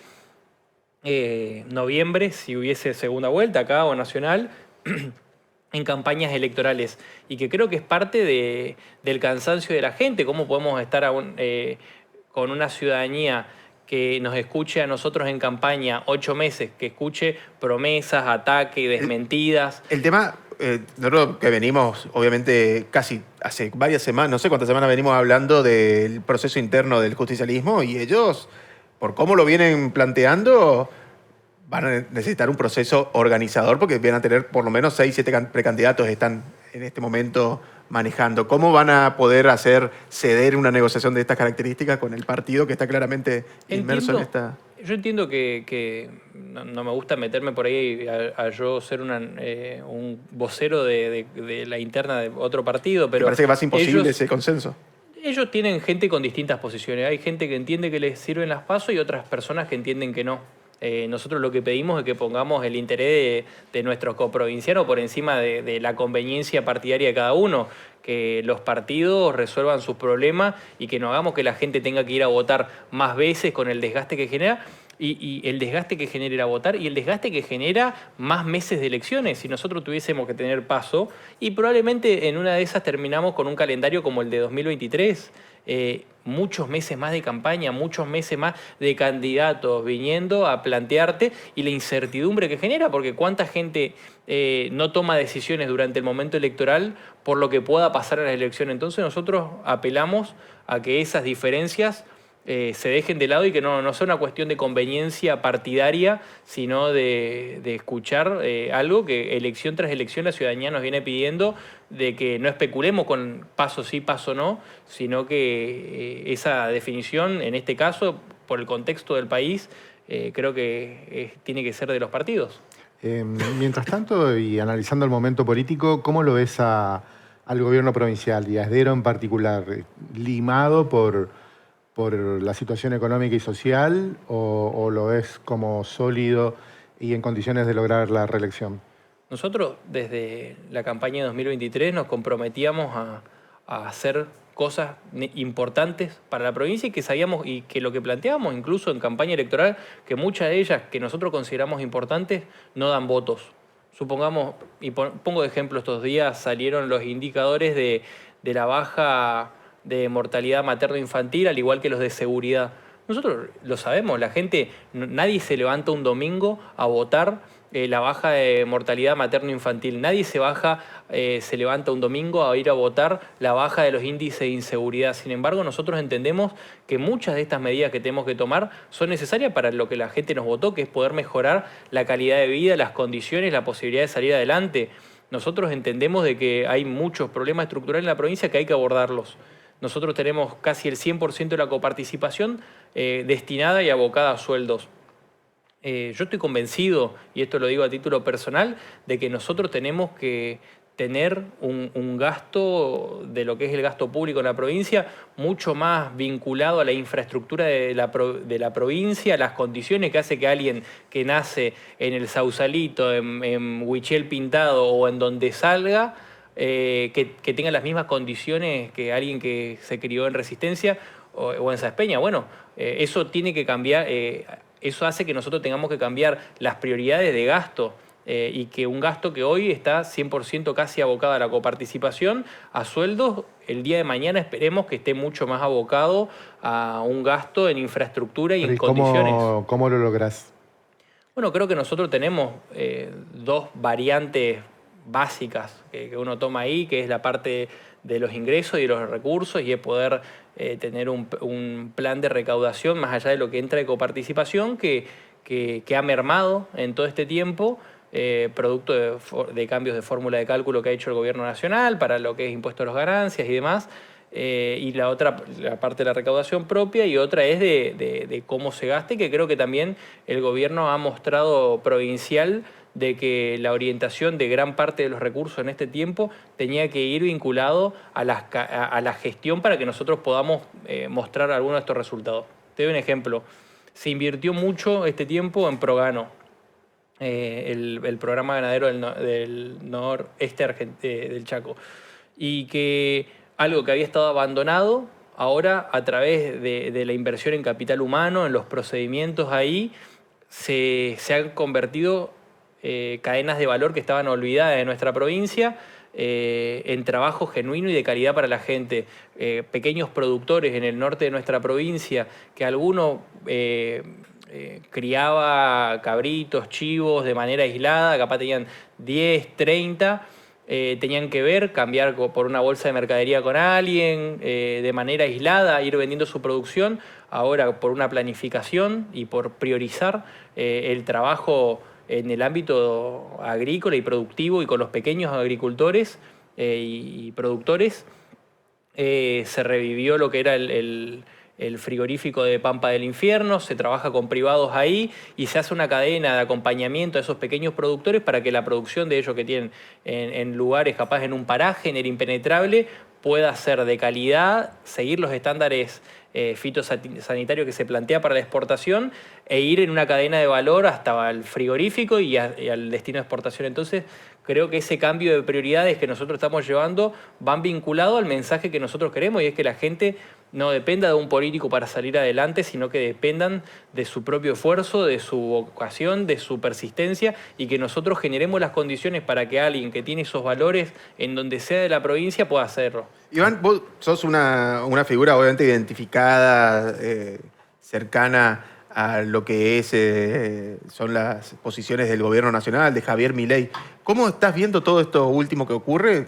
noviembre, si hubiese segunda vuelta acá o nacional, en campañas electorales. Y que creo que es parte del cansancio de la gente. ¿Cómo podemos estar con una ciudadanía que nos escuche a nosotros en campaña 8 meses, que escuche promesas, ataques, desmentidas? El tema, nosotros que venimos, obviamente, casi hace varias semanas, no sé cuántas semanas venimos hablando del proceso interno del justicialismo y ellos, por cómo lo vienen planteando, van a necesitar un proceso organizador porque van a tener por lo menos 6, 7 precandidatos que están en este momento manejando. ¿Cómo van a poder hacer ceder una negociación de estas características con el partido que está claramente inmerso en esta...? Yo entiendo que no me gusta meterme por ahí a yo ser un vocero de la interna de otro partido, pero... Me parece que va a ser imposible ese consenso. Ellos tienen gente con distintas posiciones. Hay gente que entiende que les sirven las PASO y otras personas que entienden que no. Nosotros lo que pedimos es que pongamos el interés de nuestros coprovincianos por encima de la conveniencia partidaria de cada uno, que los partidos resuelvan sus problemas y que no hagamos que la gente tenga que ir a votar más veces con el desgaste que genera. Y el desgaste que genera ir a votar y el desgaste que genera más meses de elecciones. Si nosotros tuviésemos que tener paso, y probablemente en una de esas terminamos con un calendario como el de 2023, muchos meses más de campaña, muchos meses más de candidatos viniendo a plantearte y la incertidumbre que genera, porque cuánta gente no toma decisiones durante el momento electoral por lo que pueda pasar en las elecciones. Entonces nosotros apelamos a que esas diferencias se dejen de lado y que no sea una cuestión de conveniencia partidaria, sino de escuchar algo que elección tras elección la ciudadanía nos viene pidiendo, de que no especulemos con paso sí, paso no, sino que esa definición, en este caso, por el contexto del país, creo que tiene que ser de los partidos. Mientras tanto, y analizando el momento político, ¿cómo lo ves al gobierno provincial y a Esdero en particular? ¿Limado por la situación económica y social o lo ves como sólido y en condiciones de lograr la reelección? Nosotros desde la campaña de 2023 nos comprometíamos a hacer cosas importantes para la provincia y que sabíamos y que lo que planteábamos incluso en campaña electoral, que muchas de ellas que nosotros consideramos importantes no dan votos. Supongamos, y pongo de ejemplo, estos días salieron los indicadores de la baja de mortalidad materno-infantil, al igual que los de seguridad. Nosotros lo sabemos, la gente, nadie se levanta un domingo a votar la baja de mortalidad materno-infantil. Nadie se levanta un domingo a ir a votar la baja de los índices de inseguridad. Sin embargo, nosotros entendemos que muchas de estas medidas que tenemos que tomar son necesarias para lo que la gente nos votó, que es poder mejorar la calidad de vida, las condiciones, la posibilidad de salir adelante. Nosotros entendemos de que hay muchos problemas estructurales en la provincia que hay que abordarlos. Nosotros tenemos casi el 100% de la coparticipación destinada y abocada a sueldos. Yo estoy convencido, y esto lo digo a título personal, de que nosotros tenemos que tener un gasto de lo que es el gasto público en la provincia mucho más vinculado a la infraestructura de la provincia, a las condiciones que hace que alguien que nace en el Sausalito, en Huichel Pintado o en donde salga, que tenga las mismas condiciones que alguien que se crió en Resistencia o en Saspeña. Bueno, eso tiene que cambiar, eso hace que nosotros tengamos que cambiar las prioridades de gasto y que un gasto que hoy está 100% casi abocado a la coparticipación, a sueldos, el día de mañana esperemos que esté mucho más abocado a un gasto en infraestructura y en condiciones. ¿Cómo lo lográs? Bueno, creo que nosotros tenemos dos variantes básicas que uno toma ahí, que es la parte de los ingresos y de los recursos, y es poder tener un plan de recaudación más allá de lo que entra de coparticipación que ha mermado en todo este tiempo, producto de cambios de fórmula de cálculo que ha hecho el gobierno nacional para lo que es impuesto a las ganancias y demás. Y la parte de la recaudación propia, y otra es de cómo se gaste, que creo que también el gobierno ha mostrado provincial de que la orientación de gran parte de los recursos en este tiempo tenía que ir vinculado a la gestión para que nosotros podamos mostrar algunos de estos resultados. Te doy un ejemplo. Se invirtió mucho este tiempo en Progano, el programa ganadero del noreste del Chaco, y que algo que había estado abandonado, ahora a través de la inversión en capital humano, en los procedimientos ahí, se han convertido cadenas de valor que estaban olvidadas de nuestra provincia en trabajo genuino y de calidad para la gente. Pequeños productores en el norte de nuestra provincia, que alguno criaba cabritos, chivos de manera aislada, capaz tenían 10, 30, tenían que cambiar por una bolsa de mercadería con alguien, de manera aislada, ir vendiendo su producción. Ahora, por una planificación y por priorizar el trabajo en el ámbito agrícola y productivo y con los pequeños agricultores y productores, se revivió lo que era el frigorífico de Pampa del Infierno, se trabaja con privados ahí y se hace una cadena de acompañamiento a esos pequeños productores para que la producción de ellos que tienen en lugares, capaz en un paraje, en el impenetrable, pueda ser de calidad, seguir los estándares fitosanitarios que se plantea para la exportación e ir en una cadena de valor hasta el frigorífico y al destino de exportación. Entonces, creo que ese cambio de prioridades que nosotros estamos llevando van vinculado al mensaje que nosotros queremos, y es que la gente no dependa de un político para salir adelante, sino que dependan de su propio esfuerzo, de su vocación, de su persistencia, y que nosotros generemos las condiciones para que alguien que tiene esos valores en donde sea de la provincia pueda hacerlo. Iván, vos sos una figura obviamente identificada, cercana a lo que son las posiciones del gobierno nacional, de Javier Milei. ¿Cómo estás viendo todo esto último que ocurre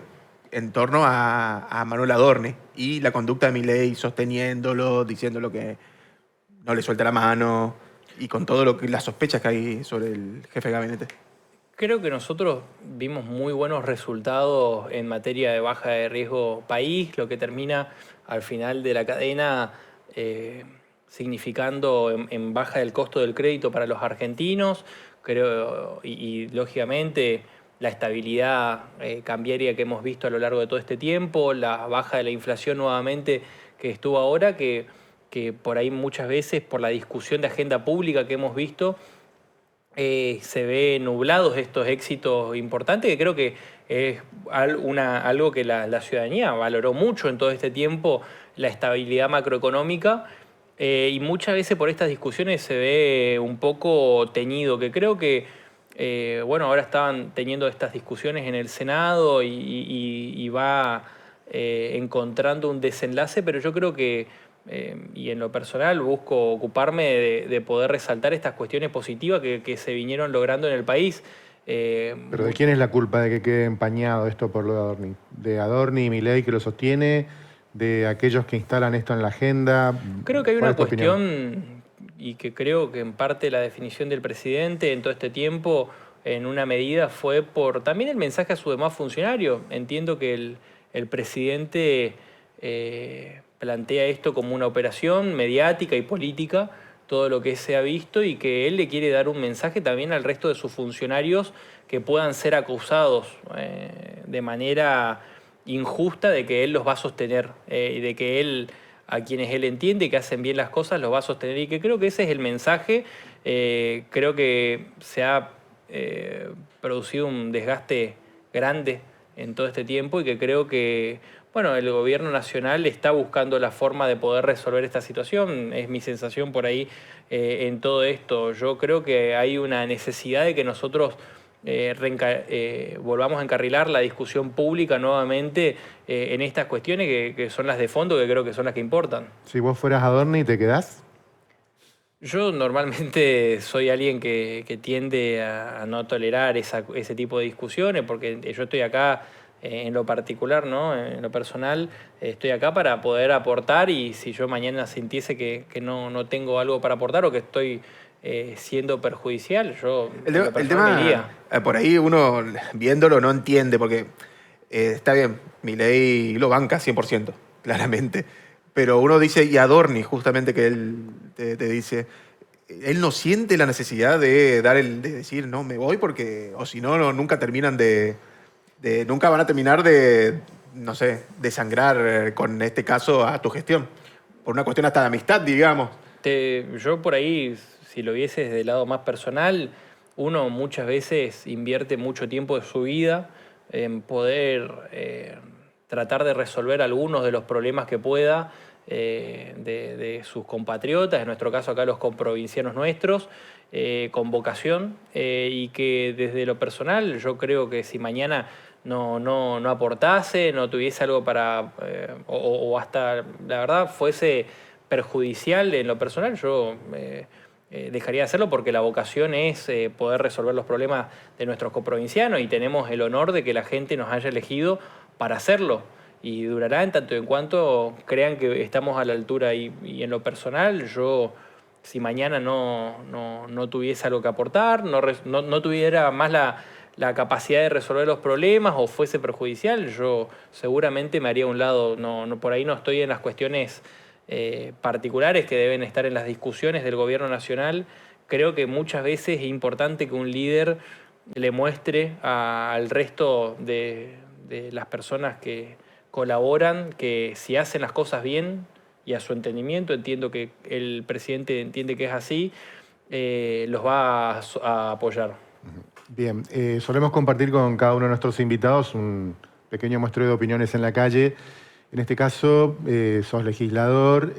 en torno a Manuel Adorni y la conducta de Milei, sosteniéndolo, diciéndolo que no le suelta la mano, y con todo las sospechas que hay sobre el jefe de gabinete? Creo que nosotros vimos muy buenos resultados en materia de baja de riesgo país, lo que termina al final de la cadena significando en baja del costo del crédito para los argentinos. Creo, y lógicamente la estabilidad cambiaria que hemos visto a lo largo de todo este tiempo, la baja de la inflación nuevamente que estuvo ahora, que por ahí muchas veces por la discusión de agenda pública que hemos visto, se ve nublados estos éxitos importantes, que creo que es algo que la ciudadanía valoró mucho en todo este tiempo, la estabilidad macroeconómica, y muchas veces por estas discusiones se ve un poco teñido, que creo que bueno, ahora estaban teniendo estas discusiones en el Senado y va encontrando un desenlace, pero yo creo que, y en lo personal, busco ocuparme de poder resaltar estas cuestiones positivas que se vinieron logrando en el país. ¿Pero de quién es la culpa de que quede empañado esto por lo de Adorni? ¿De Adorni y Milei que lo sostiene? ¿De aquellos que instalan esto en la agenda? Creo que hay una cuestión, y que creo que en parte la definición del presidente en todo este tiempo, en una medida, fue por también el mensaje a sus demás funcionarios. Entiendo que el presidente plantea esto como una operación mediática y política, todo lo que se ha visto, y que él le quiere dar un mensaje también al resto de sus funcionarios que puedan ser acusados de manera injusta de que él los va a sostener, y de que él, a quienes él entiende que hacen bien las cosas, los va a sostener, y que creo que ese es el mensaje. Creo que se ha producido un desgaste grande en todo este tiempo, y que creo que, bueno, el gobierno nacional está buscando la forma de poder resolver esta situación. Es mi sensación por ahí en todo esto. Yo creo que hay una necesidad de que nosotros volvamos a encarrilar la discusión pública nuevamente en estas cuestiones que son las de fondo, que creo que son las que importan. Si vos fueras Adorni, ¿te quedás? Yo normalmente soy alguien que tiende a no tolerar ese tipo de discusiones, porque yo estoy acá en lo particular, ¿no? En lo personal, estoy acá para poder aportar, y si yo mañana sintiese que no tengo algo para aportar o que estoy siendo perjudicial, yo el tema, por ahí uno viéndolo no entiende, porque está bien, Milei lo banca 100%, claramente, pero uno dice, y Adorni, justamente, que él te dice, él no siente la necesidad de decir, no, me voy, porque, o si no, nunca terminan nunca van a terminar de, no sé, de sangrar, con este caso, a tu gestión, por una cuestión hasta de amistad, digamos. Yo por ahí, si lo viese desde el lado más personal, uno muchas veces invierte mucho tiempo de su vida en poder tratar de resolver algunos de los problemas que pueda de sus compatriotas, en nuestro caso acá los comprovincianos nuestros, con vocación, y que desde lo personal yo creo que si mañana no aportase, no tuviese algo para, o hasta la verdad fuese perjudicial en lo personal, yo dejaría de hacerlo, porque la vocación es poder resolver los problemas de nuestros coprovincianos, y tenemos el honor de que la gente nos haya elegido para hacerlo, y durará en tanto en cuanto crean que estamos a la altura, y en lo personal yo, si mañana no tuviese algo que aportar, no tuviera más la capacidad de resolver los problemas o fuese perjudicial, yo seguramente me haría a un lado. Por ahí no estoy en las cuestiones particulares que deben estar en las discusiones del gobierno nacional. Creo que muchas veces es importante que un líder le muestre al resto de las personas colaboran, que si hacen las cosas bien y a su entendimiento, entiendo que el presidente entiende que es así, los va a apoyar. Bien, solemos compartir con cada uno de nuestros invitados un pequeño muestreo de opiniones en la calle. En este caso, sos legislador.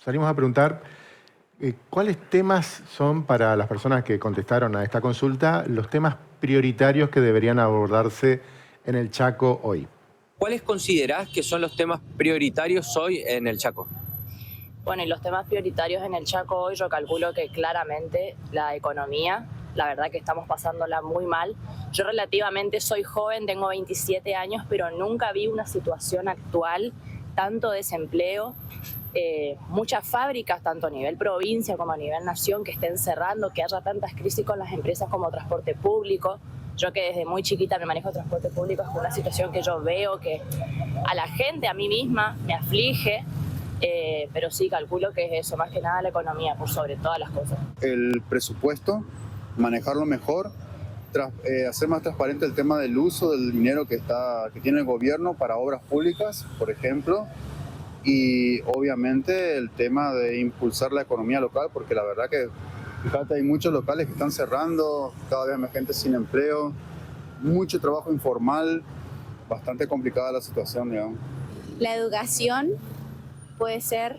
Salimos a preguntar cuáles temas son, para las personas que contestaron a esta consulta, los temas prioritarios que deberían abordarse en el Chaco hoy. ¿Cuáles considerás que son los temas prioritarios hoy en el Chaco? Bueno, y los temas prioritarios en el Chaco hoy, yo calculo que claramente la economía, la verdad que estamos pasándola muy mal. Yo relativamente soy joven, tengo 27 años, pero nunca vi una situación actual, tanto desempleo, muchas fábricas, tanto a nivel provincia como a nivel nación, que estén cerrando, que haya tantas crisis con las empresas como transporte público. Yo que desde muy chiquita me manejo transporte público, es una situación que yo veo que a la gente, a mí misma, me aflige, pero sí calculo que es eso, más que nada la economía, por sobre todas las cosas. El presupuesto, manejarlo mejor, hacer más transparente el tema del uso del dinero que tiene el gobierno para obras públicas, por ejemplo, y obviamente el tema de impulsar la economía local, porque la verdad que fíjate, hay muchos locales que están cerrando, cada vez más gente sin empleo, mucho trabajo informal, bastante complicada la situación, digamos. La educación puede ser,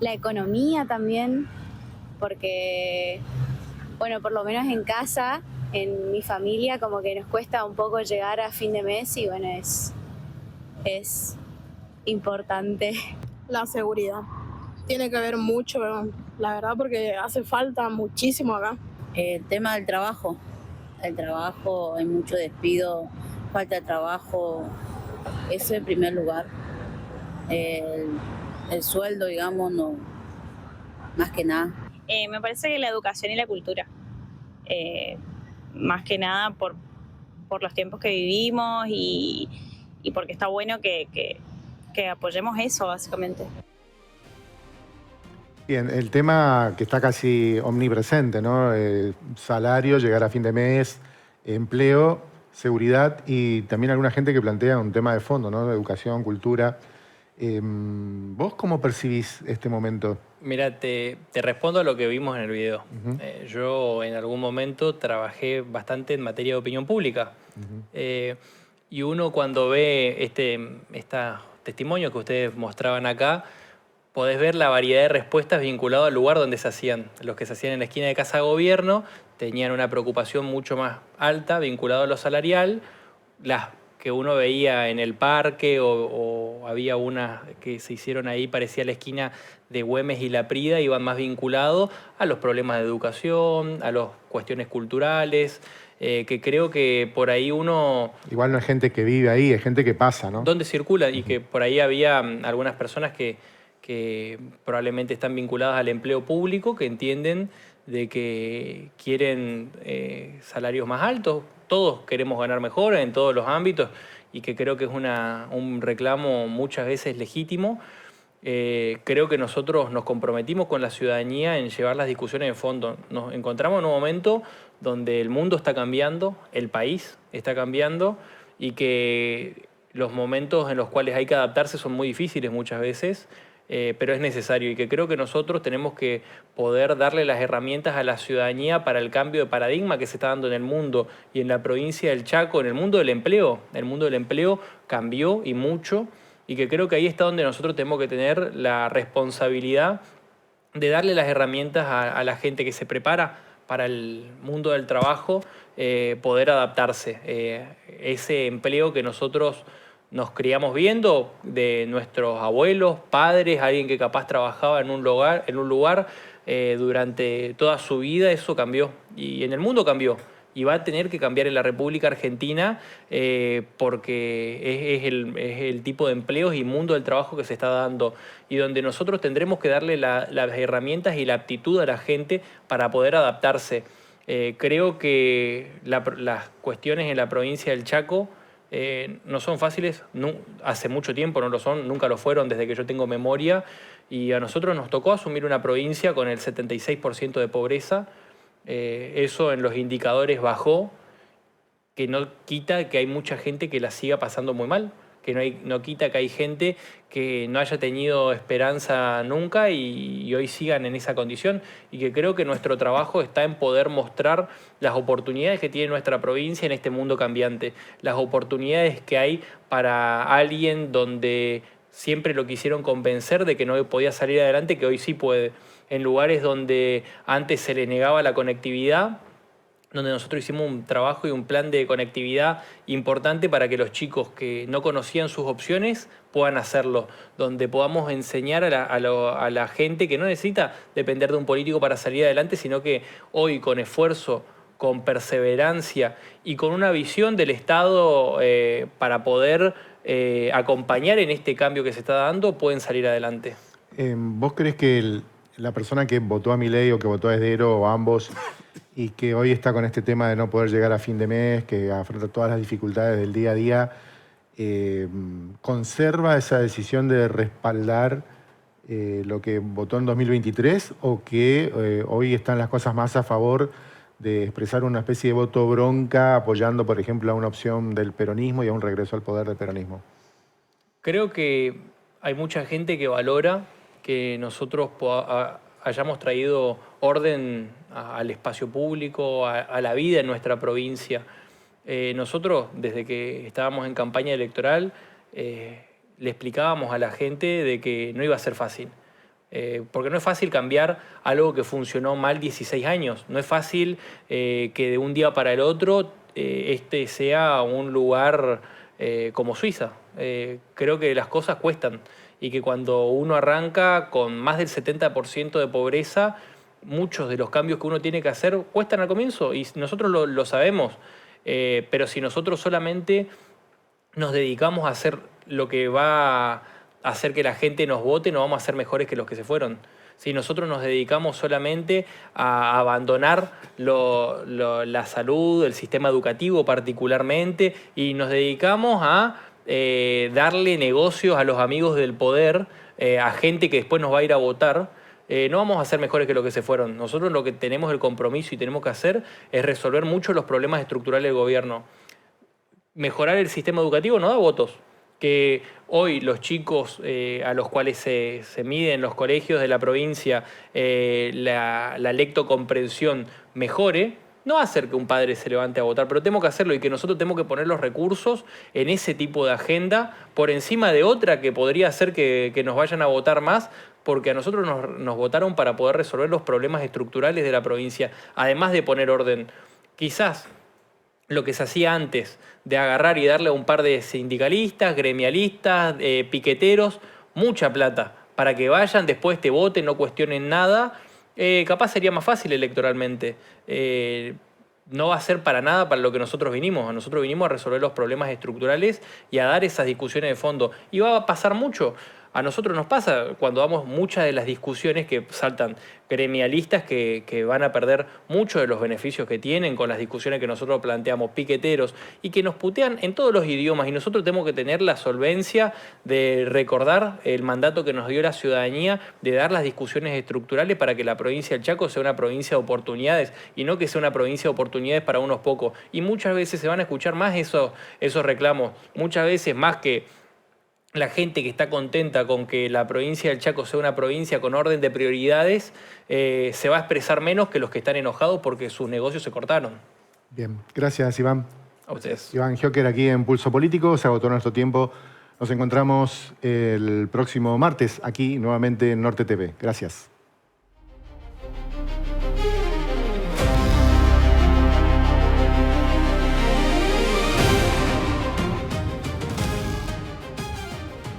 la economía también, porque, bueno, por lo menos en casa, en mi familia, como que nos cuesta un poco llegar a fin de mes y bueno, es importante. La seguridad. Tiene que ver mucho, la verdad, porque hace falta muchísimo acá. El tema del trabajo. El trabajo, hay mucho despido, falta de trabajo. Eso en primer lugar. El sueldo, digamos, no, más que nada. Me parece que la educación y la cultura. Más que nada por los tiempos que vivimos y porque está bueno que apoyemos eso, básicamente. Bien, el tema que está casi omnipresente, ¿no? Salario, llegar a fin de mes, empleo, seguridad y también alguna gente que plantea un tema de fondo, ¿no? De educación, cultura. ¿Vos cómo percibís este momento? Mira, te respondo a lo que vimos en el video. Yo en algún momento trabajé bastante en materia de opinión pública. Y uno cuando ve estos testimonios que ustedes mostraban acá, podés ver la variedad de respuestas vinculadas al lugar donde se hacían. Los que se hacían en la esquina de Casa de Gobierno tenían una preocupación mucho más alta vinculada a lo salarial. Las que uno veía en el parque o había unas que se hicieron ahí, parecía la esquina de Güemes y La Prida, iban más vinculados a los problemas de educación, a las cuestiones culturales, que creo que por ahí uno... Igual no hay gente que vive ahí, hay gente que pasa, ¿no? Donde circula y que por ahí había algunas personas que probablemente están vinculadas al empleo público, que entienden de que quieren salarios más altos. Todos queremos ganar mejor en todos los ámbitos y que creo que es un reclamo muchas veces legítimo. Creo que nosotros nos comprometimos con la ciudadanía en llevar las discusiones de fondo. Nos encontramos en un momento donde el mundo está cambiando, el país está cambiando y que los momentos en los cuales hay que adaptarse son muy difíciles muchas veces. Pero es necesario y que creo que nosotros tenemos que poder darle las herramientas a la ciudadanía para el cambio de paradigma que se está dando en el mundo y en la provincia del Chaco, en el mundo del empleo. El mundo del empleo cambió y mucho y que creo que ahí está donde nosotros tenemos que tener la responsabilidad de darle las herramientas a la gente que se prepara para el mundo del trabajo, poder adaptarse. Ese empleo que nosotros nos criamos viendo de nuestros abuelos, padres, alguien que capaz trabajaba en un lugar durante toda su vida, eso cambió. Y en el mundo cambió. Y va a tener que cambiar en la República Argentina porque es el tipo de empleos y mundo del trabajo que se está dando. Y donde nosotros tendremos que darle las herramientas y la aptitud a la gente para poder adaptarse. Creo que las cuestiones en la provincia del Chaco no son fáciles, hace mucho tiempo no lo son, nunca lo fueron desde que yo tengo memoria y a nosotros nos tocó asumir una provincia con el 76% de pobreza, eso en los indicadores bajó que no quita que hay mucha gente que la siga pasando muy mal, que no quita que hay gente que no haya tenido esperanza nunca y hoy sigan en esa condición, y que creo que nuestro trabajo está en poder mostrar las oportunidades que tiene nuestra provincia en este mundo cambiante, las oportunidades que hay para alguien donde siempre lo quisieron convencer de que no podía salir adelante, que hoy sí puede, en lugares donde antes se le negaba la conectividad, donde nosotros hicimos un trabajo y un plan de conectividad importante para que los chicos que no conocían sus opciones puedan hacerlo, donde podamos enseñar a la gente que no necesita depender de un político para salir adelante, sino que hoy con esfuerzo, con perseverancia y con una visión del Estado para poder acompañar en este cambio que se está dando, pueden salir adelante. ¿Vos crees que la persona que votó a Milei o que votó a Esdero o ambos y que hoy está con este tema de no poder llegar a fin de mes, que afronta todas las dificultades del día a día, conserva esa decisión de respaldar lo que votó en 2023 o que hoy están las cosas más a favor de expresar una especie de voto bronca apoyando, por ejemplo, a una opción del peronismo y a un regreso al poder del peronismo? Creo que hay mucha gente que valora que nosotros hayamos traído orden al espacio público, a la vida en nuestra provincia. Nosotros, desde que estábamos en campaña electoral, le explicábamos a la gente de que no iba a ser fácil. Porque no es fácil cambiar algo que funcionó mal 16 años. No es fácil que de un día para el otro este sea un lugar como Suiza. Creo que las cosas cuestan y que cuando uno arranca con más del 70% de pobreza, muchos de los cambios que uno tiene que hacer cuestan al comienzo y nosotros lo sabemos. Pero si nosotros solamente nos dedicamos a hacer lo que va a hacer que la gente nos vote, no vamos a ser mejores que los que se fueron. Si nosotros nos dedicamos solamente a abandonar la salud, el sistema educativo particularmente, y nos dedicamos a darle negocios a los amigos del poder, a gente que después nos va a ir a votar, no vamos a ser mejores que los que se fueron. Nosotros lo que tenemos el compromiso y tenemos que hacer es resolver mucho los problemas estructurales del gobierno. Mejorar el sistema educativo no da votos. Que hoy los chicos a los cuales se miden los colegios de la provincia la lectocomprensión mejore, no va a hacer que un padre se levante a votar, pero tenemos que hacerlo y que nosotros tenemos que poner los recursos en ese tipo de agenda por encima de otra que podría hacer que nos vayan a votar más, porque a nosotros nos votaron para poder resolver los problemas estructurales de la provincia, además de poner orden. Quizás lo que se hacía antes de agarrar y darle a un par de sindicalistas, gremialistas, piqueteros, mucha plata, para que vayan, después te voten, no cuestionen nada, capaz sería más fácil electoralmente. No va a ser para nada para lo que nosotros vinimos. Nosotros vinimos a resolver los problemas estructurales y a dar esas discusiones de fondo. Y va a pasar mucho. A nosotros nos pasa cuando damos muchas de las discusiones que saltan gremialistas que van a perder mucho de los beneficios que tienen con las discusiones que nosotros planteamos, piqueteros, y que nos putean en todos los idiomas. Y nosotros tenemos que tener la solvencia de recordar el mandato que nos dio la ciudadanía de dar las discusiones estructurales para que la provincia del Chaco sea una provincia de oportunidades y no que sea una provincia de oportunidades para unos pocos. Y muchas veces se van a escuchar más esos reclamos, muchas veces más que la gente que está contenta con que la provincia del Chaco sea una provincia con orden de prioridades, se va a expresar menos que los que están enojados porque sus negocios se cortaron. Bien, gracias Iván. A ustedes. Iván Joker aquí en Pulso Político, se agotó nuestro tiempo. Nos encontramos el próximo martes aquí nuevamente en Norte TV. Gracias.